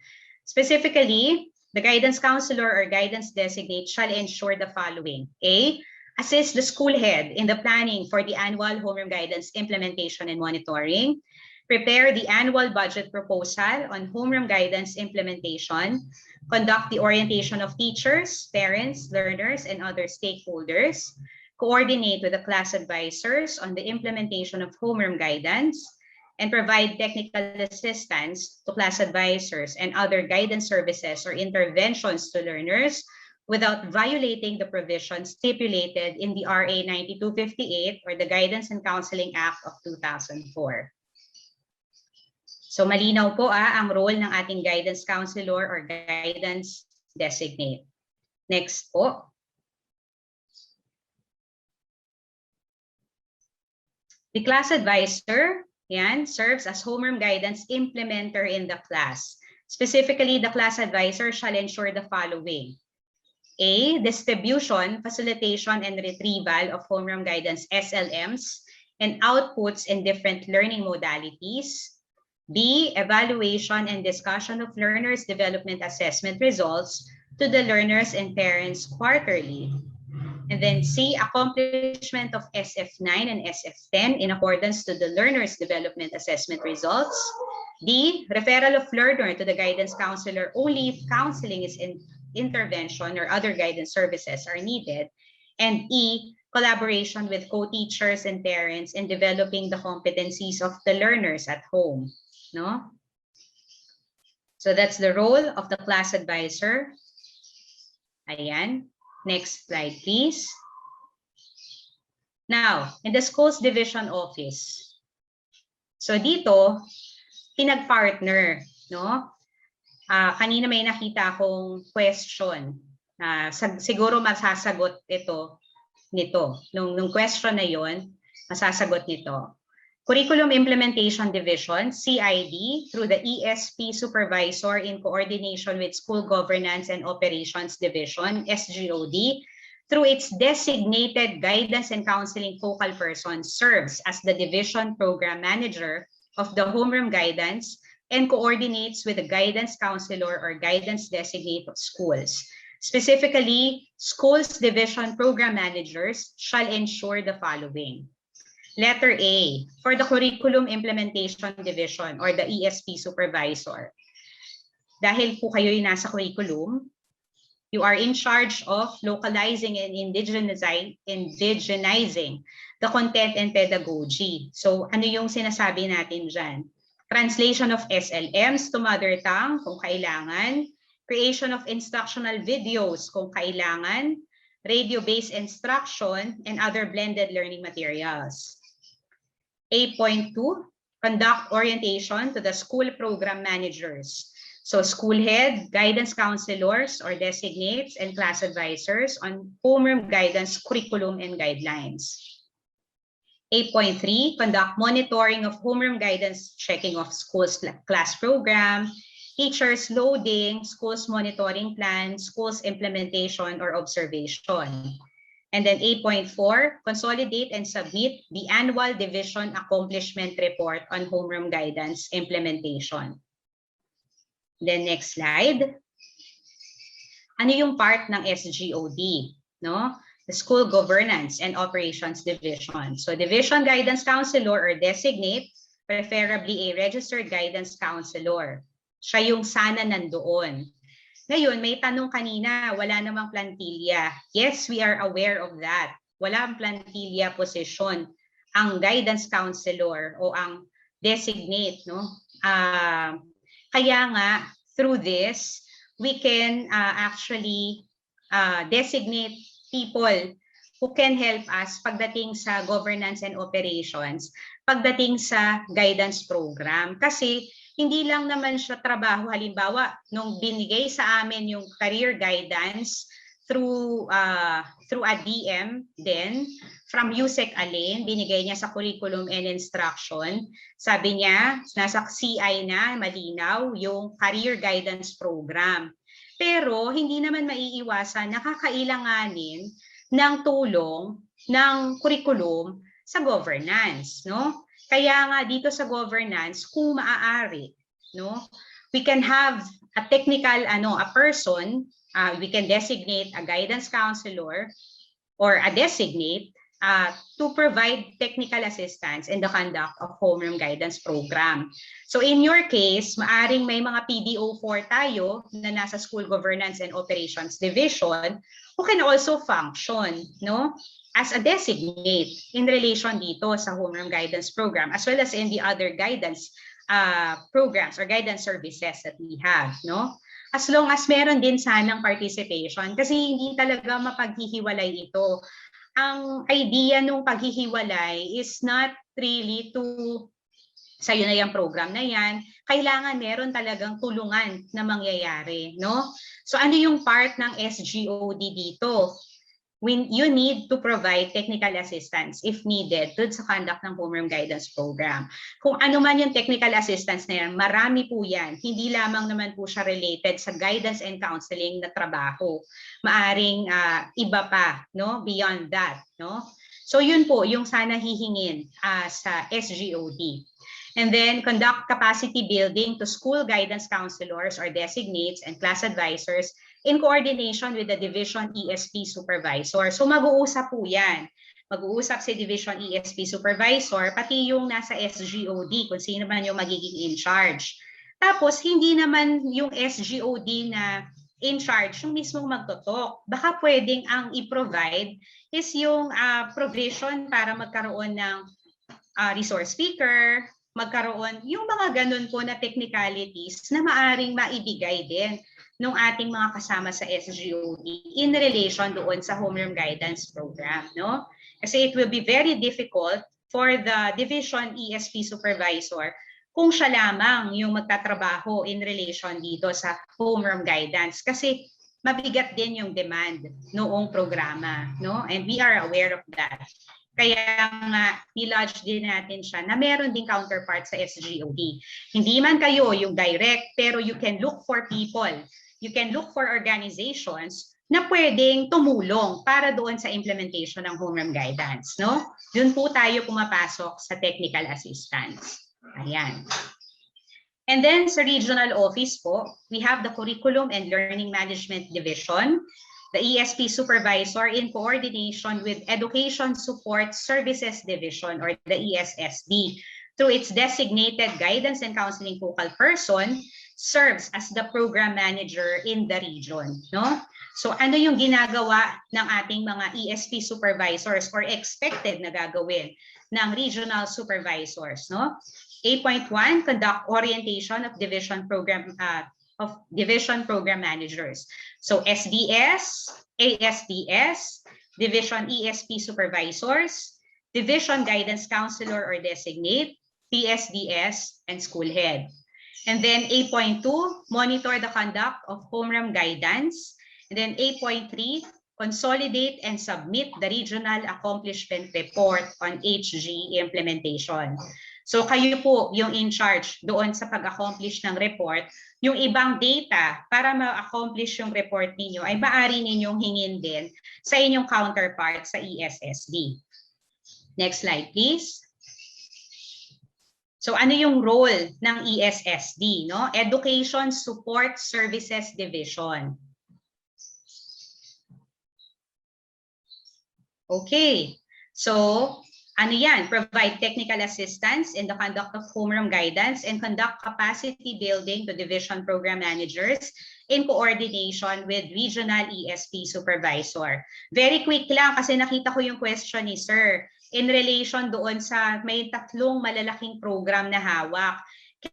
Specifically, the guidance counselor or guidance designate shall ensure the following: A, assist the school head in the planning for the annual homeroom guidance implementation and monitoring, prepare the annual budget proposal on homeroom guidance implementation, conduct the orientation of teachers, parents, learners, and other stakeholders, coordinate with the class advisors on the implementation of homeroom guidance, and provide technical assistance to class advisors and other guidance services or interventions to learners without violating the provisions stipulated in the RA 9258 or the Guidance and Counseling Act of 2004. So malinaw po ang role ng ating guidance counselor or guidance designate. Next po. The class advisor, serves as homeroom guidance implementer in the class. Specifically, the class advisor shall ensure the following: A, distribution, facilitation, and retrieval of homeroom guidance SLMs and outputs in different learning modalities. B, evaluation and discussion of learners' development assessment results to the learners and parents quarterly. And then C, accomplishment of SF9 and SF10 in accordance to the learner's development assessment results. D, referral of learner to the guidance counselor only if counseling is in intervention or other guidance services are needed. And E, collaboration with co-teachers and parents in developing the competencies of the learners at home. No? So that's the role of the class advisor. Ayan. Next slide, please. Now, in the schools division office. So dito, pinag-partner, no? Kanina may nakita akong question. Siguro masasagot ito nito. Nung question na yon, masasagot nito. Curriculum Implementation Division, CID, through the ESP Supervisor in coordination with School Governance and Operations Division, SGOD, through its designated guidance and counseling focal person, serves as the division program manager of the homeroom guidance and coordinates with the guidance counselor or guidance designate of schools. Specifically, schools division program managers shall ensure the following. Letter A, for the Curriculum Implementation Division or the ESP Supervisor. Dahil po kayo'y nasa curriculum, you are in charge of localizing and indigenizing the content and pedagogy. So ano yung sinasabi natin dyan? Translation of SLMs to mother tongue kung kailangan, creation of instructional videos kung kailangan, radio-based instruction, and other blended learning materials. 8.2, conduct orientation to the school program managers. So school head, guidance counselors or designates, and class advisors on homeroom guidance curriculum and guidelines. 8.3, conduct monitoring of homeroom guidance, checking of schools class program, teachers loading, schools monitoring plan, schools implementation or observation. And then 8.4, consolidate and submit the annual division accomplishment report on homeroom guidance implementation. Then next slide. Ano yung part ng SGOD? No? The School Governance and Operations Division. So Division Guidance Counselor or designate, preferably a registered guidance counselor. Siya yung sana nandoon. Ngayon, may tanong kanina, wala namang plantilla. Yes, we are aware of that. Walang plantilla position ang guidance counselor o ang designate, no? Kaya nga, through this, we can actually designate people who can help us pagdating sa governance and operations, pagdating sa guidance program. Kasi hindi lang naman siya trabaho. Halimbawa, nung binigay sa amin yung career guidance through a DM then from USEC Alin, binigay niya sa curriculum and instruction. Sabi niya, nasa CI na, malinaw, yung career guidance program. Pero hindi naman maiiwasan, nakakailanganin ng tulong ng curriculum sa governance, no? Kaya nga dito sa governance, kung maaari, no, we can have a technical, a person, we can designate a guidance counselor or a designate to provide technical assistance in the conduct of homeroom guidance program. So in your case, maaring may mga PDO4 tayo na nasa School Governance and Operations Division who can also function, no, as a designate in relation dito sa homeroom guidance program as well as in the other guidance programs or guidance services that we have, no? As long as meron din sanang participation kasi hindi talaga mapaghihiwalay ito. Ang idea nung paghihiwalay is not really to sa'yo na yung program na yan, kailangan meron talagang tulungan na mangyayari, no? So ano yung part ng SGOD dito? When you need to provide technical assistance if needed dun sa conduct ng homeroom guidance program. Kung ano man yung technical assistance na yan, marami po yan. Hindi lamang naman po siya related sa guidance and counseling na trabaho. Maaring iba pa, no? Beyond that, no? So yun po yung sana hihingin sa SGOD. And then conduct capacity building to school guidance counselors or designates and class advisors in coordination with the Division ESP Supervisor. So mag-uusap po yan. Mag-uusap si Division ESP Supervisor, pati yung nasa SGOD, kung sino man yung magiging in charge. Tapos, hindi naman yung SGOD na in charge yung mismong magtotok. Baka pwedeng ang i-provide is yung provision para magkaroon ng resource speaker, magkaroon yung mga ganun po na technicalities na maaring maibigay din ng ating mga kasama sa SGOD in relation doon sa homeroom guidance program, no? Kasi it will be very difficult for the division ESP supervisor kung siya lamang yung magtatrabaho in relation dito sa homeroom guidance kasi mabigat din yung demand noong programa, no? And we are aware of that. Kaya nga, i-lodge din natin siya na meron ding counterpart sa SGOD. Hindi man kayo yung direct, pero you can look for people. You can look for organizations na pwedeng tumulong para doon sa implementation ng homeroom guidance, no? Doon po tayo pumapasok sa technical assistance. Ayan. And then sa regional office po, we have the Curriculum and Learning Management Division, the ESP Supervisor in coordination with Education Support Services Division or the ESSD. Through its designated guidance and counseling focal person, serves as the program manager in the region, no? So ano yung ginagawa ng ating mga ESP supervisors or expected na gagawin ng regional supervisors, no? 8.1, conduct orientation of division program managers. So SDS, ASDS, division ESP supervisors, division guidance counselor or designate, PSDS, and school head. And then 8.2, monitor the conduct of homeroom guidance. And then 8.3, consolidate and submit the regional accomplishment report on HG implementation. So kayo po yung in charge doon sa pag-accomplish ng report. Yung ibang data para ma-accomplish yung report ninyo ay maaari ninyong hingin din sa inyong counterpart sa ESSD. Next slide, please. So ano yung role ng ESSD, no? Education Support Services Division. Okay. So ano yan? Provide technical assistance in the conduct of homeroom guidance and conduct capacity building to division program managers in coordination with regional ESP supervisor. Very quick lang kasi nakita ko yung question ni Sir in relation doon sa may tatlong malalaking program na hawak.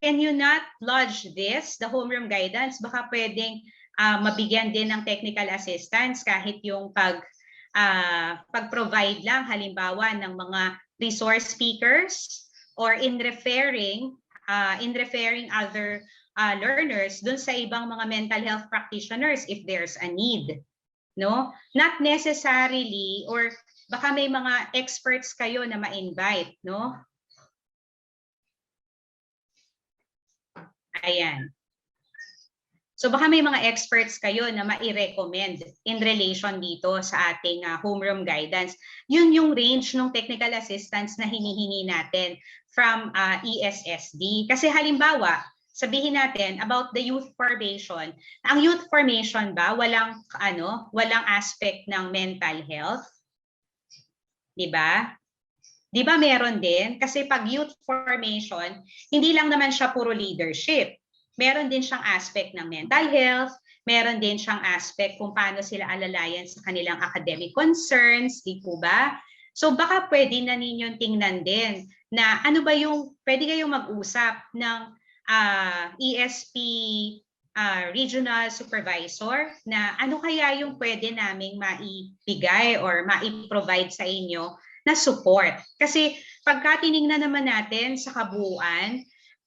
Can you not lodge this, the homeroom guidance? Baka pwedeng mabigyan din ng technical assistance kahit yung pag-provide lang halimbawa ng mga resource speakers or in referring other learners dun sa ibang mga mental health practitioners if there's a need, no? Not necessarily, or baka may mga experts kayo na ma-invite, no? Ayan. So baka may mga experts kayo na mai-recommend in relation dito sa ating homeroom guidance. Yun yung range ng technical assistance na hinihingi natin from ESSD. Kasi halimbawa, sabihin natin about the youth formation. Ang youth formation ba walang aspect ng mental health? 'Di ba? 'Di ba meron din? Kasi pag youth formation, hindi lang naman siya puro leadership. Meron din siyang aspect ng mental health, meron din siyang aspect kung paano sila alalayan sa kanilang academic concerns, di po ba? So baka pwede na ninyong tingnan din na ano ba yung, pwede kayong mag-usap ng ESP regional supervisor na ano kaya yung pwede naming maibigay or maiprovide sa inyo na support. Kasi pagka tinignan naman natin sa kabuuan,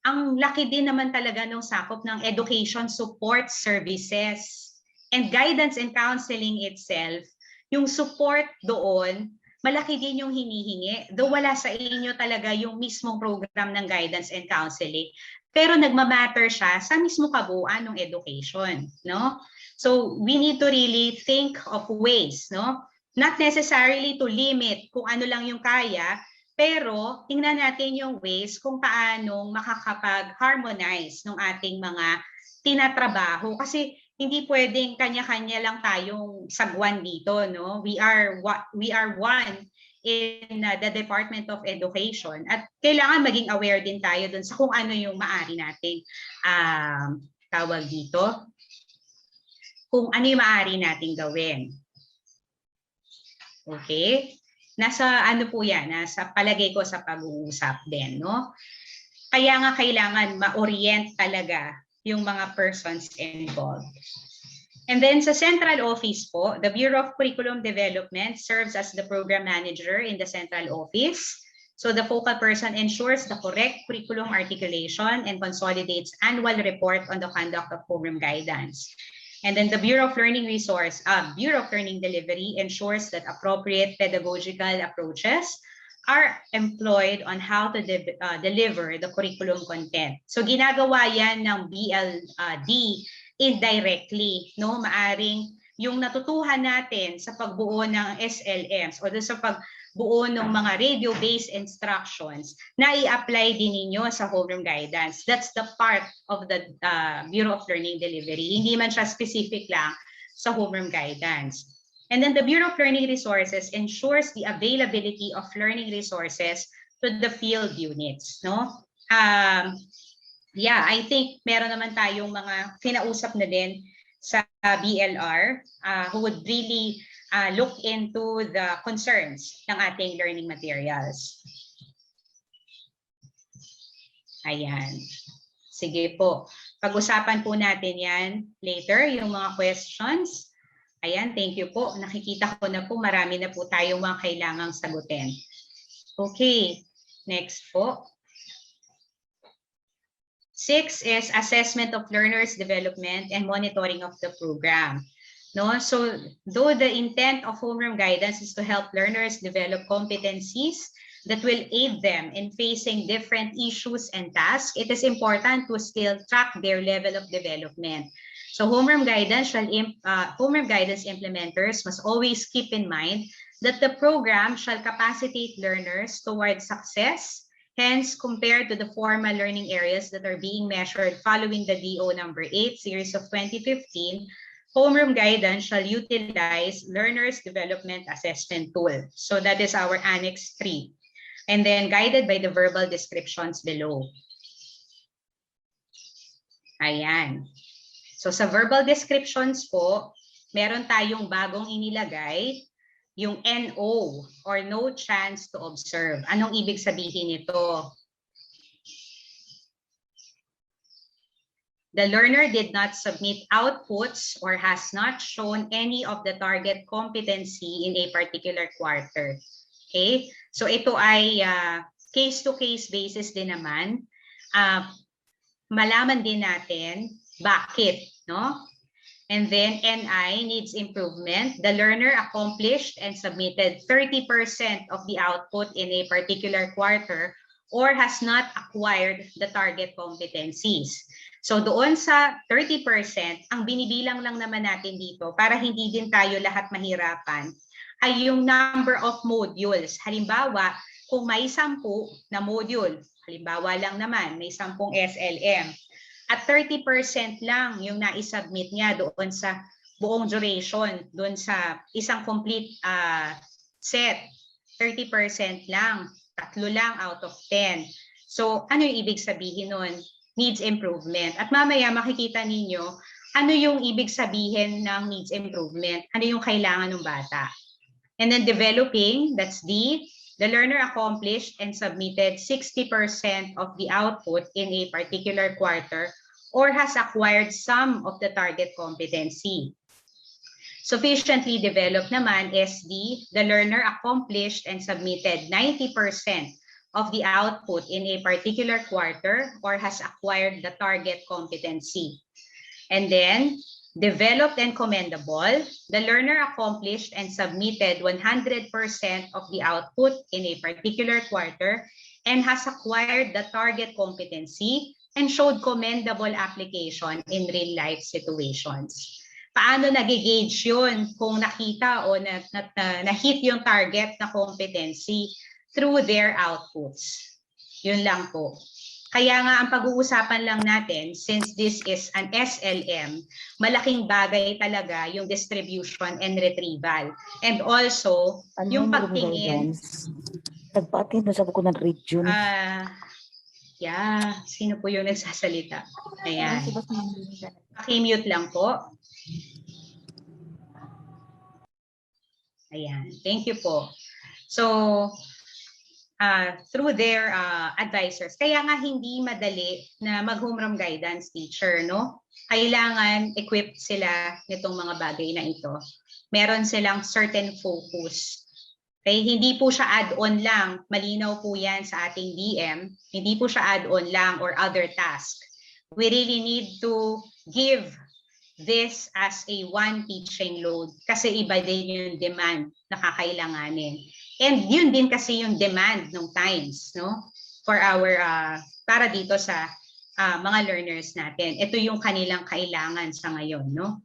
ang laki din naman talaga ng sakop ng education support services and guidance and counseling itself. Yung support doon, malaki din yung hinihingi. Though wala sa inyo talaga yung mismong program ng guidance and counseling, pero nagmamatter siya sa mismo kabuuan ng education, no? So we need to really think of ways, no? Not necessarily to limit kung ano lang yung kaya, pero tingnan natin yung ways kung paano makakapag-harmonize ng ating mga tinatrabaho. Kasi hindi pwedeng kanya-kanya lang tayong sagwan dito, no? We are one in the Department of Education at kailangan maging aware din tayo dun sa kung ano yung maari nating tawag dito, kung ano yung maari nating gawin. Okay? Nasa ano po yan, nasa palagay ko sa pag-uusap din, no? Kaya nga kailangan ma-orient talaga yung mga persons involved. And then sa central office po, the Bureau of Curriculum Development serves as the program manager in the central office. So the focal person ensures the correct curriculum articulation and consolidates annual report on the conduct of homeroom guidance. And then the Bureau of Learning Bureau of Learning Delivery ensures that appropriate pedagogical approaches are employed on how to deliver the curriculum content. So ginagawa yan ng BLD indirectly, no? Maaring yung natutuhan natin sa pagbuo ng SLMs o sa pagbuo ng mga radio-based instructions na i-apply din ninyo sa homeroom guidance. That's the part of the Bureau of Learning Delivery. Hindi man siya specific lang sa homeroom guidance. And then the Bureau of Learning Resources ensures the availability of learning resources to the field units, no? Yeah, I think meron naman tayong mga kinausap na din sa BLR who would really look into the concerns ng ating learning materials. Ayan. Sige po. Pag-usapan po natin yan later, yung mga questions. Ayan, thank you po. Nakikita ko na po, marami na po tayong mga kailangang sagutin. Okay, next po. 6 is assessment of learners' development and monitoring of the program. No? So, though the intent of homeroom guidance is to help learners develop competencies that will aid them in facing different issues and tasks, it is important to still track their level of development. So homeroom guidance implementers must always keep in mind that the program shall capacitate learners towards success. Hence, compared to the formal learning areas that are being measured following the DO number 8 series of 2015, homeroom guidance shall utilize learners development assessment tool. So that is our Annex 3. And then guided by the verbal descriptions below. Ayan. So sa verbal descriptions po, meron tayong bagong inilagay, yung NO or no chance to observe. Anong ibig sabihin nito? The learner did not submit outputs or has not shown any of the target competency in a particular quarter. Okay? So ito ay case-to-case basis din naman. Malaman din natin bakit, no? And then NI needs improvement. The learner accomplished and submitted 30% of the output in a particular quarter or has not acquired the target competencies. So doon sa 30%, ang binibilang lang naman natin dito para hindi din tayo lahat mahirapan ay yung number of modules. Halimbawa, kung may 10 na module, halimbawa lang naman, may 10 SLM, at 30% lang yung na-submit niya doon sa buong duration, doon sa isang complete set. 30% lang, 3 lang out of 10. So ano yung ibig sabihin nun? Needs improvement. At mamaya makikita ninyo ano yung ibig sabihin ng needs improvement, ano yung kailangan ng bata. And then developing, that's D. The learner accomplished and submitted 60% of the output in a particular quarter or has acquired some of the target competency. Sufficiently developed naman is D. The learner accomplished and submitted 90% of the output in a particular quarter or has acquired the target competency. And then developed and commendable, the learner accomplished and submitted 100% of the output in a particular quarter and has acquired the target competency and showed commendable application in real-life situations. Paano nag-gauge yun kung nakita o na-hit yung target na competency? Through their outputs. Yun lang po. Kaya nga ang pag-uusapan lang natin, since this is an SLM, malaking bagay talaga yung distribution and retrieval. And also, yung pagtingin. Nagpati na sa ko ng region. Yeah, sino po yung nagsasalita? Ayan. Paki-mute lang po. Ayan, thank you po. So, through their advisors. Kaya nga hindi madali na mag-homeroom guidance teacher, no? Kailangan equipped sila nitong mga bagay na ito. Meron silang certain focus. Okay? Hindi po siya add-on lang. Malinaw po yan sa ating DM. Hindi po siya add-on lang or other task. We really need to give this as a one teaching load kasi iba din yung demand na kakailanganin. And yun din kasi yung demand ng times, no? For our, para dito sa mga learners natin. Ito yung kanilang kailangan sa ngayon, no?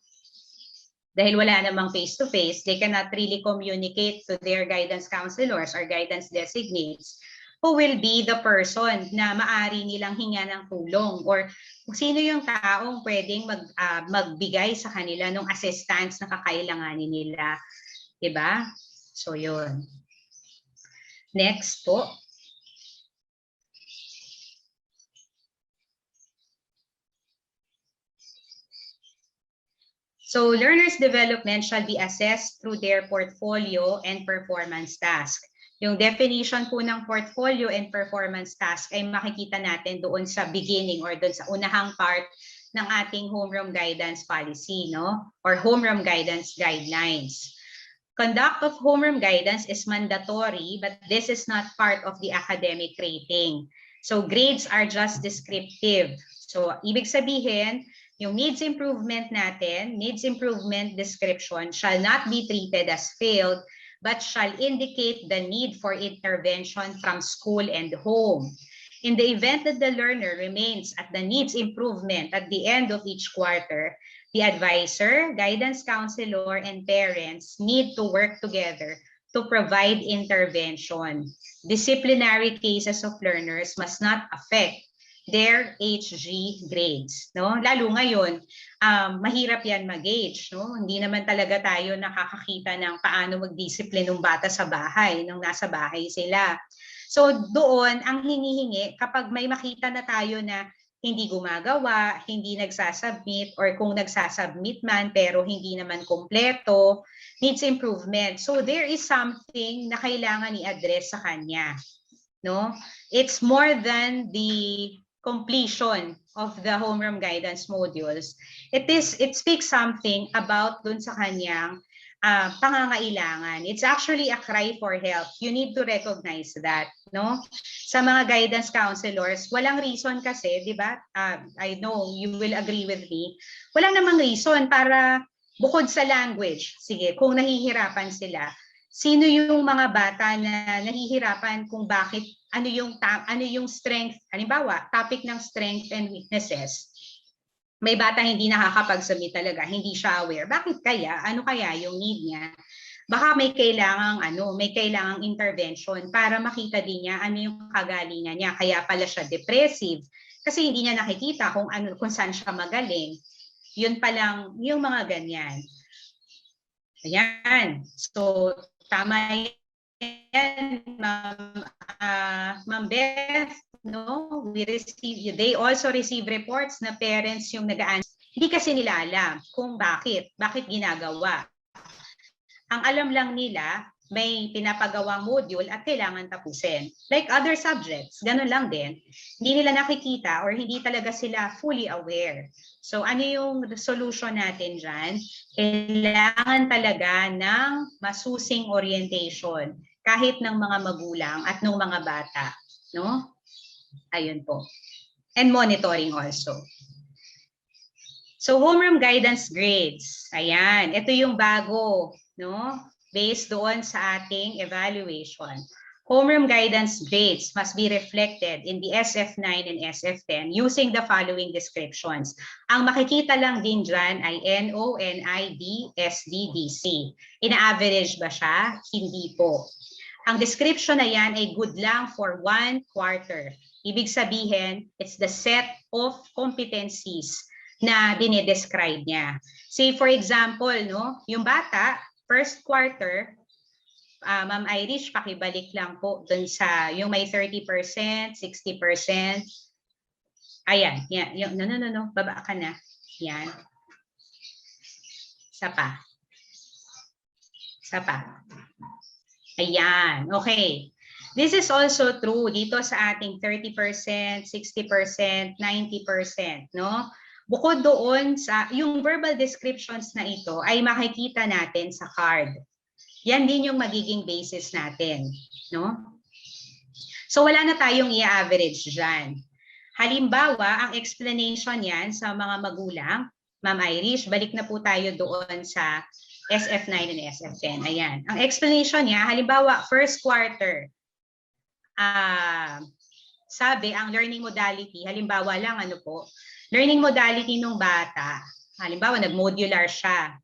Dahil wala namang face-to-face, they cannot really communicate to their guidance counselors or guidance designates who will be the person na maari nilang hinga ng tulong or kung sino yung taong pwedeng magbigay sa kanila ng assistance na kakailanganin nila. Diba? So, yun. Next po. So, learners' development shall be assessed through their portfolio and performance task. Yung definition po ng portfolio and performance task ay makikita natin doon sa beginning or doon sa unahang part ng ating homeroom guidance policy, no? Or homeroom guidance guidelines. Conduct of homeroom guidance is mandatory, but this is not part of the academic rating. So grades are just descriptive. So ibig sabihin, yung needs improvement natin, needs improvement description shall not be treated as failed, but shall indicate the need for intervention from school and home. In the event that the learner remains at the needs improvement at the end of each quarter, the advisor, guidance counselor, and parents need to work together to provide intervention. Disciplinary cases of learners must not affect their HG grades. No? Lalo ngayon, mahirap yan mag-gauge. No? Hindi naman talaga tayo nakakakita ng paano mag-discipline ng bata sa bahay, nung nasa bahay sila. So doon, ang hinihingi, kapag may makita na tayo na hindi gumagawa, hindi nagsasubmit, or kung nagsasubmit man pero hindi naman kompleto, needs improvement. So there is something na kailangan i-address sa kanya. No? It's more than the completion of the homeroom guidance modules. It speaks something about dun sa kanyang pangangailangan. It's actually a cry for help. You need to recognize that, no? Sa mga guidance counselors, walang reason kasi, di ba? I know you will agree with me. Walang namang reason para bukod sa language. Sige, kung nahihirapan sila, sino yung mga bata na nahihirapan kung bakit, ano yung strength, halimbawa, topic ng strength and weaknesses. May bata hindi nakakapag-submit talaga, hindi siya aware. Bakit kaya? Ano kaya yung need niya? Baka may kailangang intervention para makita din niya ano yung kagalingan niya. Kaya pala siya depressive kasi hindi niya nakikita kung saan siya magaling. Yun pa lang yung mga ganyan. Ayan. So tama yan, Ma'am Beth. No, they also receive reports na parents yung nag-aanswer. Hindi kasi nila alam kung bakit ginagawa. Ang alam lang nila, may pinapagawang module at kailangan tapusin. Like other subjects, ganun lang din. Hindi nila nakikita or hindi talaga sila fully aware. So ano yung solution natin dyan? Kailangan talaga ng masusing orientation kahit ng mga magulang at ng mga bata. No? Ayun po. And monitoring also. So homeroom guidance grades. Ayan, ito yung bago, no? Based doon sa ating evaluation. Homeroom guidance grades must be reflected in the SF9 and SF10 using the following descriptions. Ang makikita lang din dyan ay NO, NID, SD, DC. Ina-average ba siya? Hindi po. Ang description na yan ay good lang for 1 quarter. Ibig sabihin, it's the set of competencies na dinidescribe niya. Say for example, no, yung bata, first quarter, Ma'am Irish, pakibalik lang po dun sa yung may 30%, 60%. Ayan, yan. Yung, no, baba ka na. Yan. Isa pa. Ayan, okay. This is also true dito sa ating 30%, 60%, 90%, no? Bukod doon sa yung verbal descriptions na ito ay makikita natin sa card. Yan din yung magiging basis natin, no? So wala na tayong i-average dyan. Halimbawa, ang explanation yan sa mga magulang, Ma'am Irish, balik na po tayo doon sa SF9 and SF10. Ayan. Ang explanation niya, halimbawa, first quarter, sabi, ang learning modality, halimbawa lang, ano po, learning modality ng bata, halimbawa, nag-modular siya.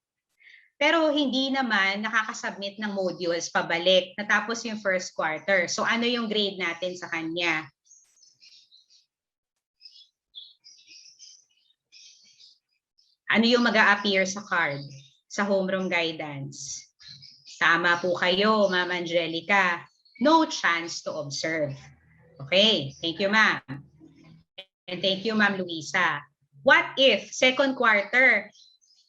Pero hindi naman nakakasubmit ng modules pabalik. Natapos yung first quarter. So ano yung grade natin sa kanya? Ano yung mag-a-appear sa card? Sa homeroom guidance? Tama po kayo, Ma'am Angelica. No chance to observe. Okay, thank you, Ma'am. And thank you, Ma'am Luisa. What if second quarter,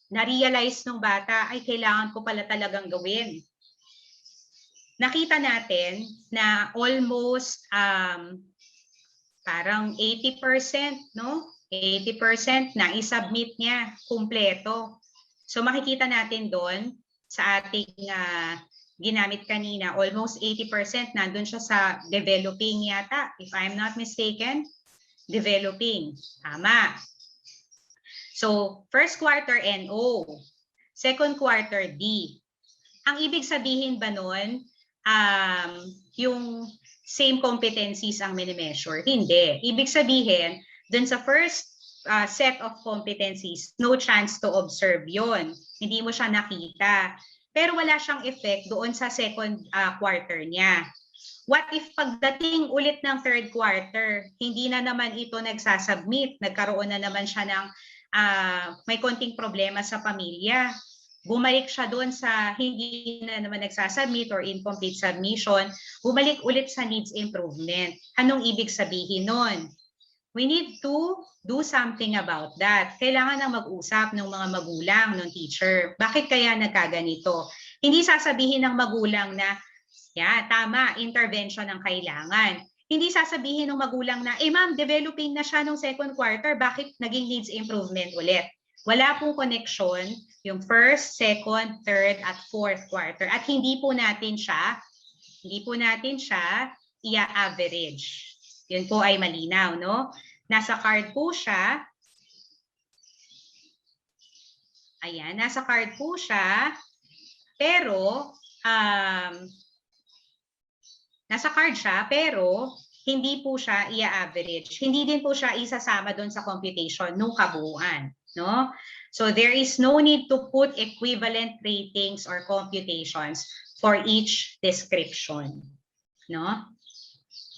na-realize ng bata, ay kailangan ko pala talagang gawin. Nakita natin na almost parang 80%, no? 80% na isubmit niya kumpleto. So makikita natin doon sa ating ginamit kanina, almost 80% nandun siya sa developing yata. If I'm not mistaken, developing. Tama. So, first quarter NO, second quarter D. Ang ibig sabihin ba nun, yung same competencies ang mini-measure? Hindi. Ibig sabihin, dun sa first set of competencies, no chance to observe yon. Hindi mo siya nakita. Pero wala siyang effect doon sa second quarter niya. What if pagdating ulit ng third quarter, hindi na naman ito nagsasubmit, nagkaroon na naman siya ng may konting problema sa pamilya. Bumalik siya doon sa hindi na naman nagsasubmit or incomplete submission, bumalik ulit sa needs improvement. Anong ibig sabihin nun? We need to do something about that. Kailangan na mag-usap ng mga magulang, ng teacher. Bakit kaya nagkaganito? Hindi sasabihin ng magulang na, tama, intervention ang kailangan. Hindi sasabihin ng magulang na, ma'am, developing na siya nung second quarter, bakit naging needs improvement ulit? Wala pong connection yung first, second, third, at fourth quarter. At hindi po natin siya i-average. Yun po ay malinaw, no? Nasa card po siya. Ayan, nasa card po siya. Pero, nasa card siya, pero hindi po siya i-average. Hindi din po siya isasama doon sa computation nung kabuuan. No? So there is no need to put equivalent ratings or computations for each description. No?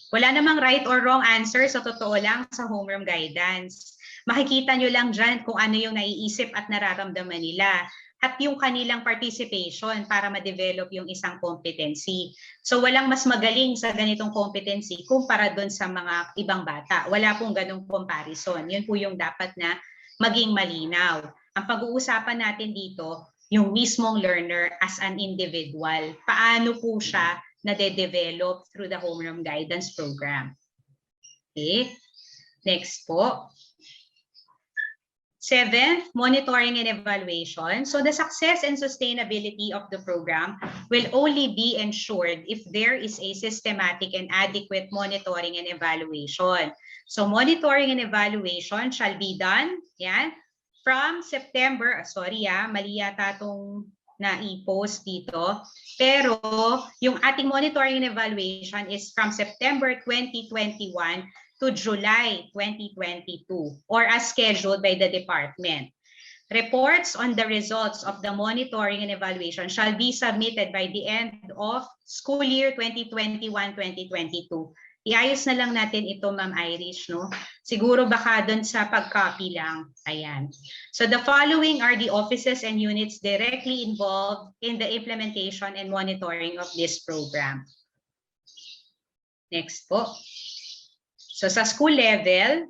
Wala namang right or wrong answer sa totoo lang sa homeroom guidance. Makikita nyo lang dyan kung ano yung naiisip at nararamdaman nila at yung kanilang participation para ma-develop yung isang competency. So walang mas magaling sa ganitong competency kumpara doon sa mga ibang bata. Wala pong ganong comparison. Yun po yung dapat na maging malinaw. Ang pag-uusapan natin dito, yung mismong learner as an individual. Paano po siya na-develop through the homeroom guidance program. Okay. Next po. Seventh, monitoring and evaluation. So the success and sustainability of the program will only be ensured if there is a systematic and adequate monitoring and evaluation. So monitoring and evaluation shall be done from September, mali yata itong na-i-post dito. Pero yung ating monitoring and evaluation is from September 2021 to July 2022 or as scheduled by the department. Reports on the results of the monitoring and evaluation shall be submitted by the end of school year 2021-2022. Iayos na lang natin ito, Ma'am Irish, no? Siguro baka doon sa pag-copy lang. Ayan. So the following are the offices and units directly involved in the implementation and monitoring of this program. Next po. So sa school level,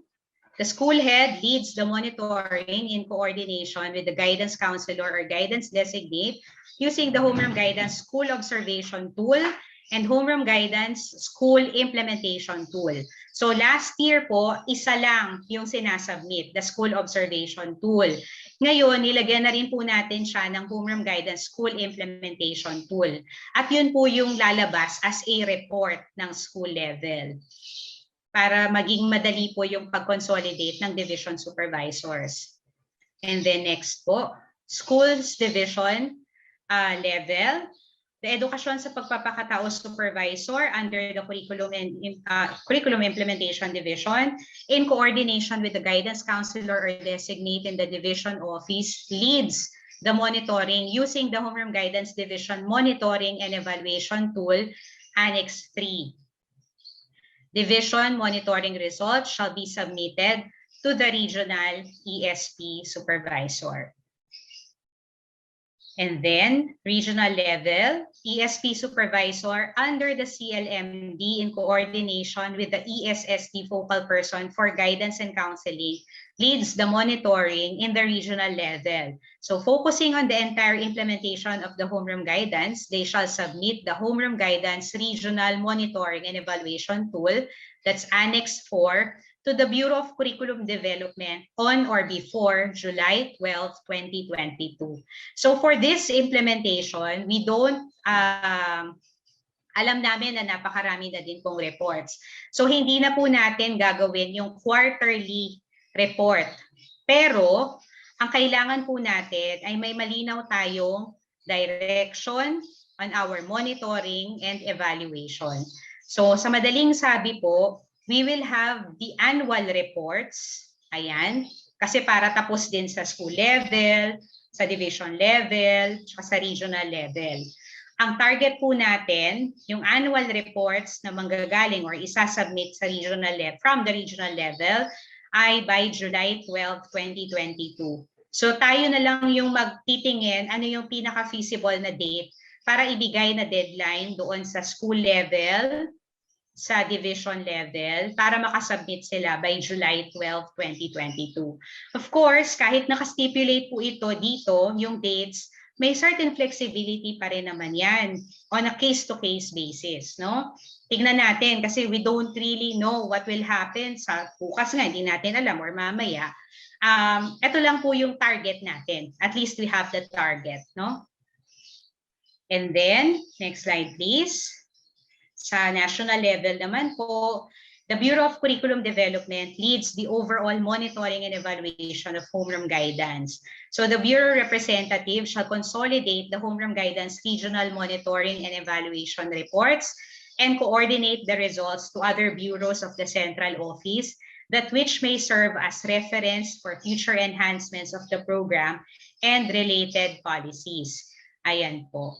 the school head leads the monitoring in coordination with the guidance counselor or guidance designate using the Homeroom Guidance School Observation Tool and Homeroom Guidance School Implementation Tool. So last year po, isa lang yung sinasubmit, the School Observation Tool. Ngayon, nilagyan na rin po natin siya ng Homeroom Guidance School Implementation Tool. At yun po yung lalabas as a report ng school level, para maging madali po yung pag-consolidate ng division supervisors. And then next po, schools division level, the edukasyon sa pagpapakatao supervisor under the curriculum implementation division in coordination with the guidance counselor or designate in the division office leads the monitoring using the Homeroom Guidance Division Monitoring and Evaluation Tool, Annex 3. Division monitoring results shall be submitted to the regional ESP supervisor. And then, regional level, ESP supervisor under the CLMD in coordination with the ESSD focal person for guidance and counseling leads the monitoring in the regional level. So focusing on the entire implementation of the Homeroom Guidance, they shall submit the Homeroom Guidance Regional Monitoring and Evaluation Tool, that's Annex 4, to the Bureau of Curriculum Development on or before July 12, 2022. So for this implementation, we don't, alam namin na napakarami na din pong reports. So hindi na po natin gagawin yung quarterly report. Pero ang kailangan po natin ay may malinaw tayong direction on our monitoring and evaluation. So sa madaling sabi po, we will have the annual reports, ayan, kasi para tapos din sa school level, sa division level, sa regional level. Ang target po natin, yung annual reports na manggagaling or isasubmit sa regional level, from the regional level, ay by July 12, 2022. So tayo na lang yung magtitingin ano yung pinaka-feasible na date para ibigay na deadline doon sa school level, sa division level, para makasubmit sila by July 12, 2022. Of course, kahit nakastipulate po ito dito, yung dates, may certain flexibility pa rin naman yan on a case-to-case basis, no? Tignan natin kasi we don't really know what will happen sa bukas nga, hindi natin alam, or mamaya. Ito lang po yung target natin. At least we have the target, no? And then, next slide please. Sa national level naman po, the Bureau of Curriculum Development leads the overall monitoring and evaluation of Homeroom Guidance. So the Bureau representative shall consolidate the Homeroom Guidance regional monitoring and evaluation reports and coordinate the results to other bureaus of the central office, that which may serve as reference for future enhancements of the program and related policies. Ayan po.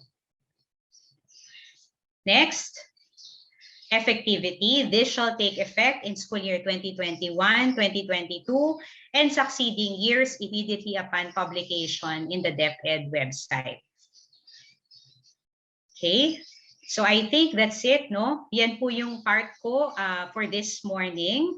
Next. Effectivity. This shall take effect in school year 2021-2022 and succeeding years immediately upon publication in the DepEd website. Okay, so I think that's it, no? Yan po yung part ko for this morning.